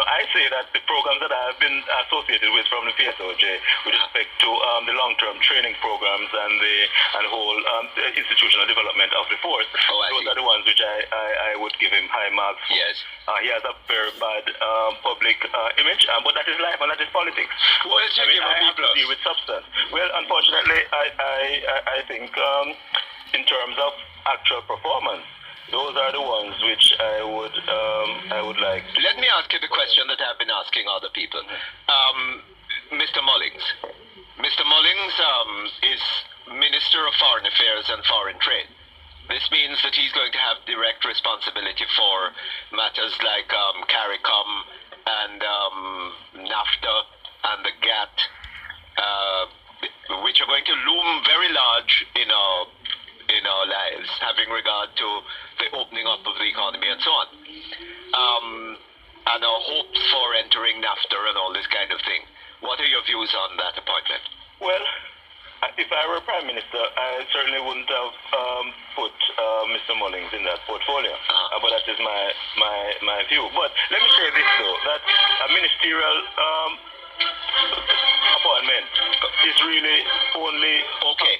[SPEAKER 7] I say that the programs that I have been associated with from the PSOJ with respect to the long-term training programs and the whole institutional development of the force, those are the ones which I would give him high marks for.
[SPEAKER 8] Yes.
[SPEAKER 7] He has a very bad public image, but that is life and that is politics.
[SPEAKER 8] Well,
[SPEAKER 7] I have to deal with substance. Well, unfortunately, I think in terms of actual performance, those are the ones which I would like.
[SPEAKER 8] Let me ask you the question that I've been asking other people. Mr. Mullings. Mr. Mullings is Minister of Foreign Affairs and Foreign Trade. This means that he's going to have direct responsibility for matters like CARICOM and NAFTA and the GATT, which are going to loom very large in our lives, having regard to the opening up of the economy and so on, and our hopes for entering NAFTA and all this kind of thing. What are your views on that appointment?
[SPEAKER 7] Well, if I were Prime Minister, I certainly wouldn't have put Mr. Mullings in that portfolio. But that is my view. But let me say this though, that a ministerial appointment is really only
[SPEAKER 8] okay.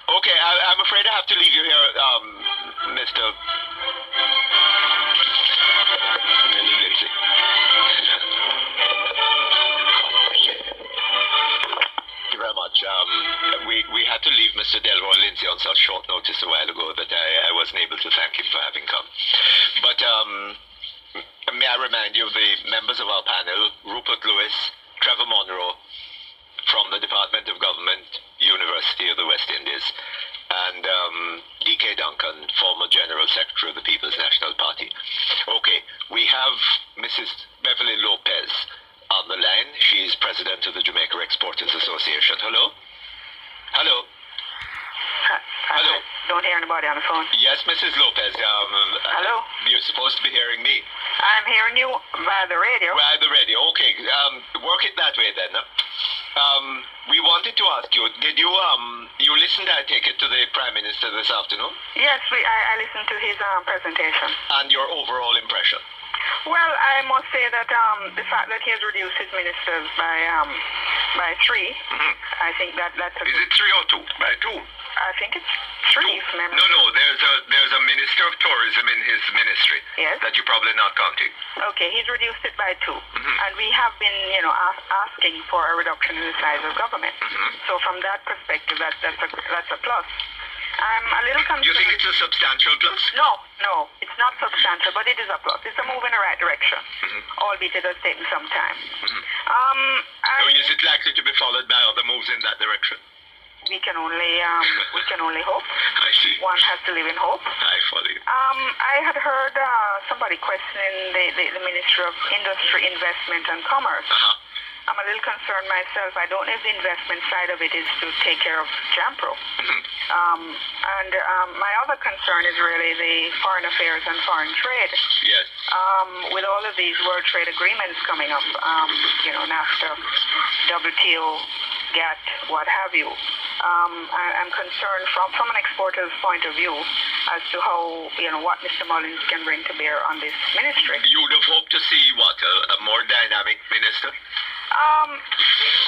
[SPEAKER 8] Okay, I'm afraid I have to leave you here, Mr. Lindsay. Thank you very much. We had to leave Mr. Delroy Lindsay on such short notice a while ago that I wasn't able to thank him for having come. But may I remind you of the members of our panel, Rupert Lewis, Trevor Monroe, from the Department of Government, University of the West Indies, and DK Duncan, former General Secretary of the People's National Party. Okay, we have Mrs. Beverly Lopez on the line. She is President of the Jamaica Exporters Association. Hello? Hello? Hello?
[SPEAKER 9] Don't hear anybody on the phone.
[SPEAKER 8] Yes, Mrs. Lopez.
[SPEAKER 9] Hello?
[SPEAKER 8] You're supposed to be hearing me.
[SPEAKER 9] I'm hearing you via the radio.
[SPEAKER 8] Via the radio, okay. Work it that way then. We wanted to ask you, did you listened, I take it, to the Prime Minister this afternoon?
[SPEAKER 9] Yes, I listened to his presentation.
[SPEAKER 8] And your overall impression?
[SPEAKER 9] Well, I must say that the fact that he has reduced his ministers by 3, I think that's a...
[SPEAKER 8] Is it 3 or 2? By 2?
[SPEAKER 9] I think it's 3, if memory.
[SPEAKER 8] No, there's a Minister of Tourism in his ministry.
[SPEAKER 9] Yes.
[SPEAKER 8] That you're probably not counting.
[SPEAKER 9] Okay, he's reduced it by 2. And we have been, asking for a reduction in the size of government. So from that perspective, that's a plus. I'm a little concerned.
[SPEAKER 8] You think it's a substantial plus?
[SPEAKER 9] No, it's not substantial, but it is a plus. It's a move in the right direction, albeit it has taken some time.
[SPEAKER 8] Is it likely to be followed by other moves in that direction?
[SPEAKER 9] We can only hope.
[SPEAKER 8] I see.
[SPEAKER 9] One has to live in hope.
[SPEAKER 8] I follow you.
[SPEAKER 9] I had heard somebody questioning the Ministry of Industry, Investment and Commerce. I'm a little concerned myself. I don't know if the investment side of it is to take care of JAMPRO. My other concern is really the foreign affairs and foreign trade.
[SPEAKER 8] Yes.
[SPEAKER 9] With all of these World Trade Agreements coming up, NAFTA, WTO, GATT, what have you. I'm concerned from an exporter's point of view as to how, what Mr. Mullings can bring to bear on this ministry.
[SPEAKER 8] You would have hoped to see, a more dynamic minister?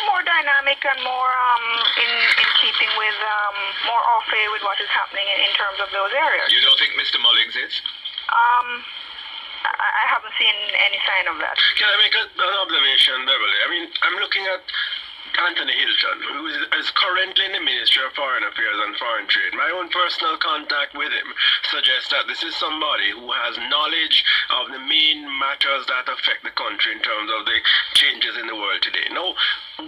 [SPEAKER 9] More dynamic and more in keeping with more au fait with what is happening in terms of those areas.
[SPEAKER 8] You don't think Mr. Mullings is?
[SPEAKER 9] I haven't seen any sign of that.
[SPEAKER 4] Can I make an observation, Beverly? I mean, I'm looking at Anthony Hilton, who is currently in the Ministry of Foreign Affairs and Foreign Trade. My own personal contact with him suggests that this is somebody who has knowledge of the main matters that affect the country in terms of the changes in the world today. Now,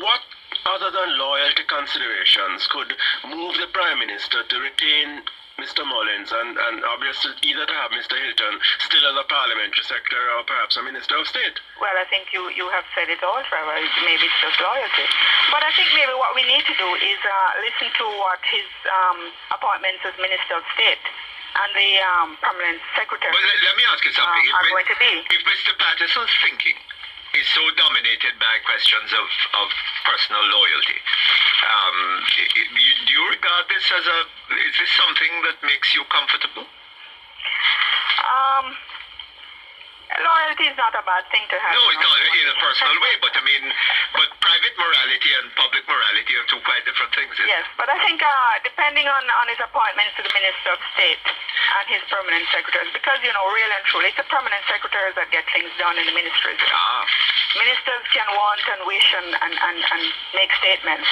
[SPEAKER 4] what other than loyalty considerations could move the Prime Minister to retain Mr. Mullins and obviously either to have Mr. Hilton still as a parliamentary secretary or perhaps a Minister of State?
[SPEAKER 9] Well, I think you have said it all, Trevor. Maybe it's just loyalty. But I think maybe what we need to do is listen to what his appointments as Minister of State and the permanent secretary
[SPEAKER 8] Well, let me ask you something.
[SPEAKER 9] are going to be.
[SPEAKER 8] If Mr. Patterson's thinking is so dominated by questions of personal loyalty, do you regard this as is this something that makes you comfortable?
[SPEAKER 9] Loyalty is not a bad thing to have.
[SPEAKER 8] No, it's not in a personal way, but I mean, but private morality and public morality are two quite different things.
[SPEAKER 9] Yes, but I think depending on his appointments to the Minister of State and his permanent secretaries, because, you know, real and truly, it's the permanent secretaries that get things done in the ministries. Ministers can want and wish and make statements,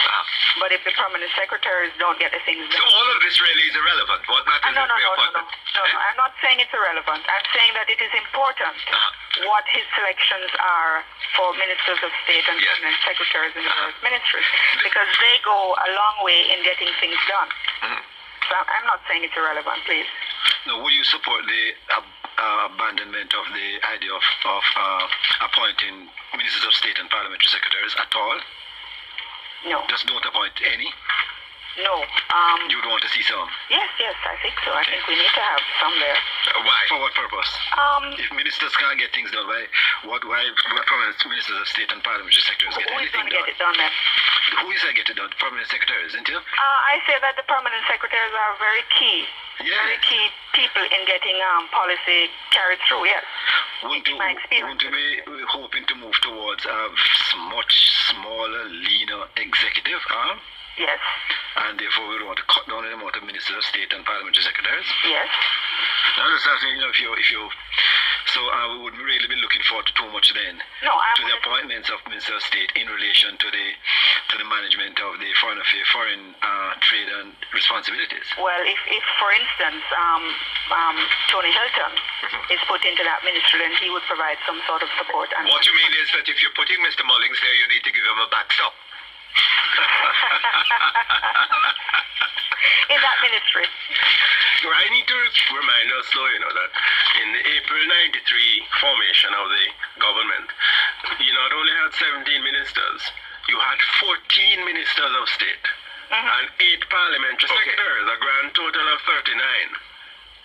[SPEAKER 9] but if the permanent secretaries don't get the things done...
[SPEAKER 8] So all of this really is irrelevant. What matters is the appointment.
[SPEAKER 9] No, I'm not saying it's irrelevant. I'm saying that it is important what his selections are for ministers of state and permanent secretaries in the various ministries, because they go a long way in getting things done. So I'm not saying it's irrelevant, please.
[SPEAKER 5] Now, will you support the abandonment of the idea of appointing ministers of state and parliamentary secretaries at all?
[SPEAKER 9] No.
[SPEAKER 5] Just don't appoint any?
[SPEAKER 9] No.
[SPEAKER 5] You would want to see some?
[SPEAKER 9] Yes, I think so. I think we need to have some there.
[SPEAKER 5] Why? For what purpose? If ministers can't get things done, why permanent ministers of state and parliamentary secretaries get anything done?
[SPEAKER 9] Who is going to get it done then?
[SPEAKER 5] Who is going to get it done? Permanent secretaries, isn't it?
[SPEAKER 9] I say that the permanent secretaries are very key.
[SPEAKER 5] Yes.
[SPEAKER 9] Very key people in getting policy carried through, yes.
[SPEAKER 5] Wouldn't you be hoping to move towards a much smaller, leaner executive,
[SPEAKER 9] Yes.
[SPEAKER 5] And therefore we want to cut down the amount of ministers of state and parliamentary secretaries?
[SPEAKER 9] Yes.
[SPEAKER 5] Now, if you so we wouldn't really be looking forward to too much then.
[SPEAKER 9] No,
[SPEAKER 5] to the appointments of minister of state in relation to the management of the foreign affairs, foreign trade and responsibilities.
[SPEAKER 9] Well, if for instance Tony Hilton is put into that ministry, then he would provide some sort of support. And
[SPEAKER 8] what you mean is that if you're putting Mr. Mullings there, you need to give him a backstop.
[SPEAKER 9] In that ministry.
[SPEAKER 4] I need to remind us, though, that in the April 93 formation of the government, you not only had 17 ministers, you had 14 ministers of state and 8 parliamentary secretaries, a grand total of 39.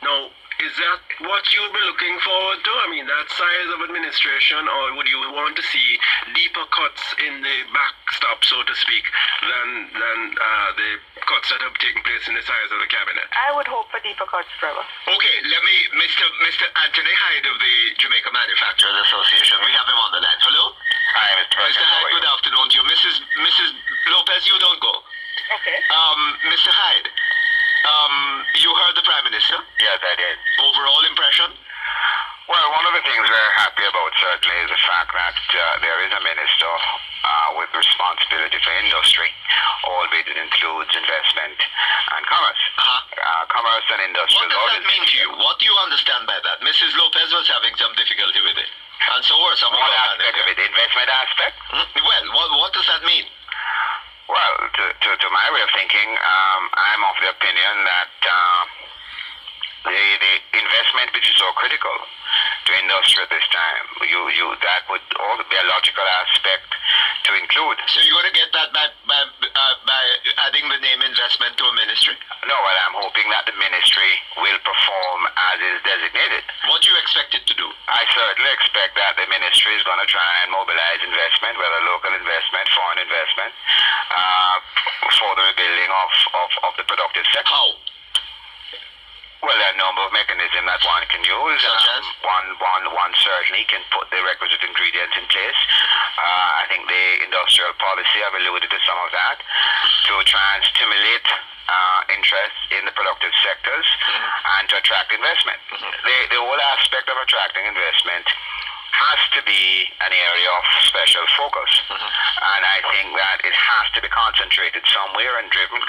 [SPEAKER 4] Now, is that what you'll be looking forward to? I mean, that size of administration, or would you want to see deeper cuts in the backstop, so to speak, than the cuts that have taken place in the size of the cabinet?
[SPEAKER 9] I would hope for deeper cuts, Trevor.
[SPEAKER 8] Okay, let me, Mr. Anthony Hyde of the Jamaica Manufacturers Association. We have him on the line. Hello?
[SPEAKER 10] Hi, Mr. President.
[SPEAKER 8] Mr. Hyde, good afternoon to you. Mrs. Lopez, you don't go.
[SPEAKER 9] Okay.
[SPEAKER 8] Mr. Hyde. You heard the Prime Minister?
[SPEAKER 10] Yes, I did.
[SPEAKER 8] Overall impression?
[SPEAKER 10] Well, one of the things we're happy about certainly is the fact that there is a minister with responsibility for industry, albeit it includes investment and commerce. Commerce and industry.
[SPEAKER 8] What does that mean to you? What do you understand by that? Mrs. Lopez was having some difficulty with it. And so were some of
[SPEAKER 10] the aspect of it, the investment aspect?
[SPEAKER 8] Well, what does that mean?
[SPEAKER 10] Well, to my way of thinking, I'm of the opinion that the investment which is so critical to industry at this time, that would also be a logical aspect to include.
[SPEAKER 8] So you're going to get that by adding the name investment to a ministry?
[SPEAKER 10] No, well, I'm hoping that the ministry will perform as is designated.
[SPEAKER 8] What do you expect it to do?
[SPEAKER 10] I certainly expect that the ministry is going to try and mobilize investment, whether local investment, foreign investment, for the rebuilding of the productive sector.
[SPEAKER 8] How?
[SPEAKER 10] Well, there are a number of mechanisms that one can use.
[SPEAKER 8] Such as?
[SPEAKER 10] One certainly can put the requisite ingredients in place. I think the industrial policy, I've alluded to some of that, to try and stimulate interest in the productive sectors and to attract investment. The whole aspect of attracting investment has to be an area of special focus. And I think that it has to be concentrated somewhere and driven.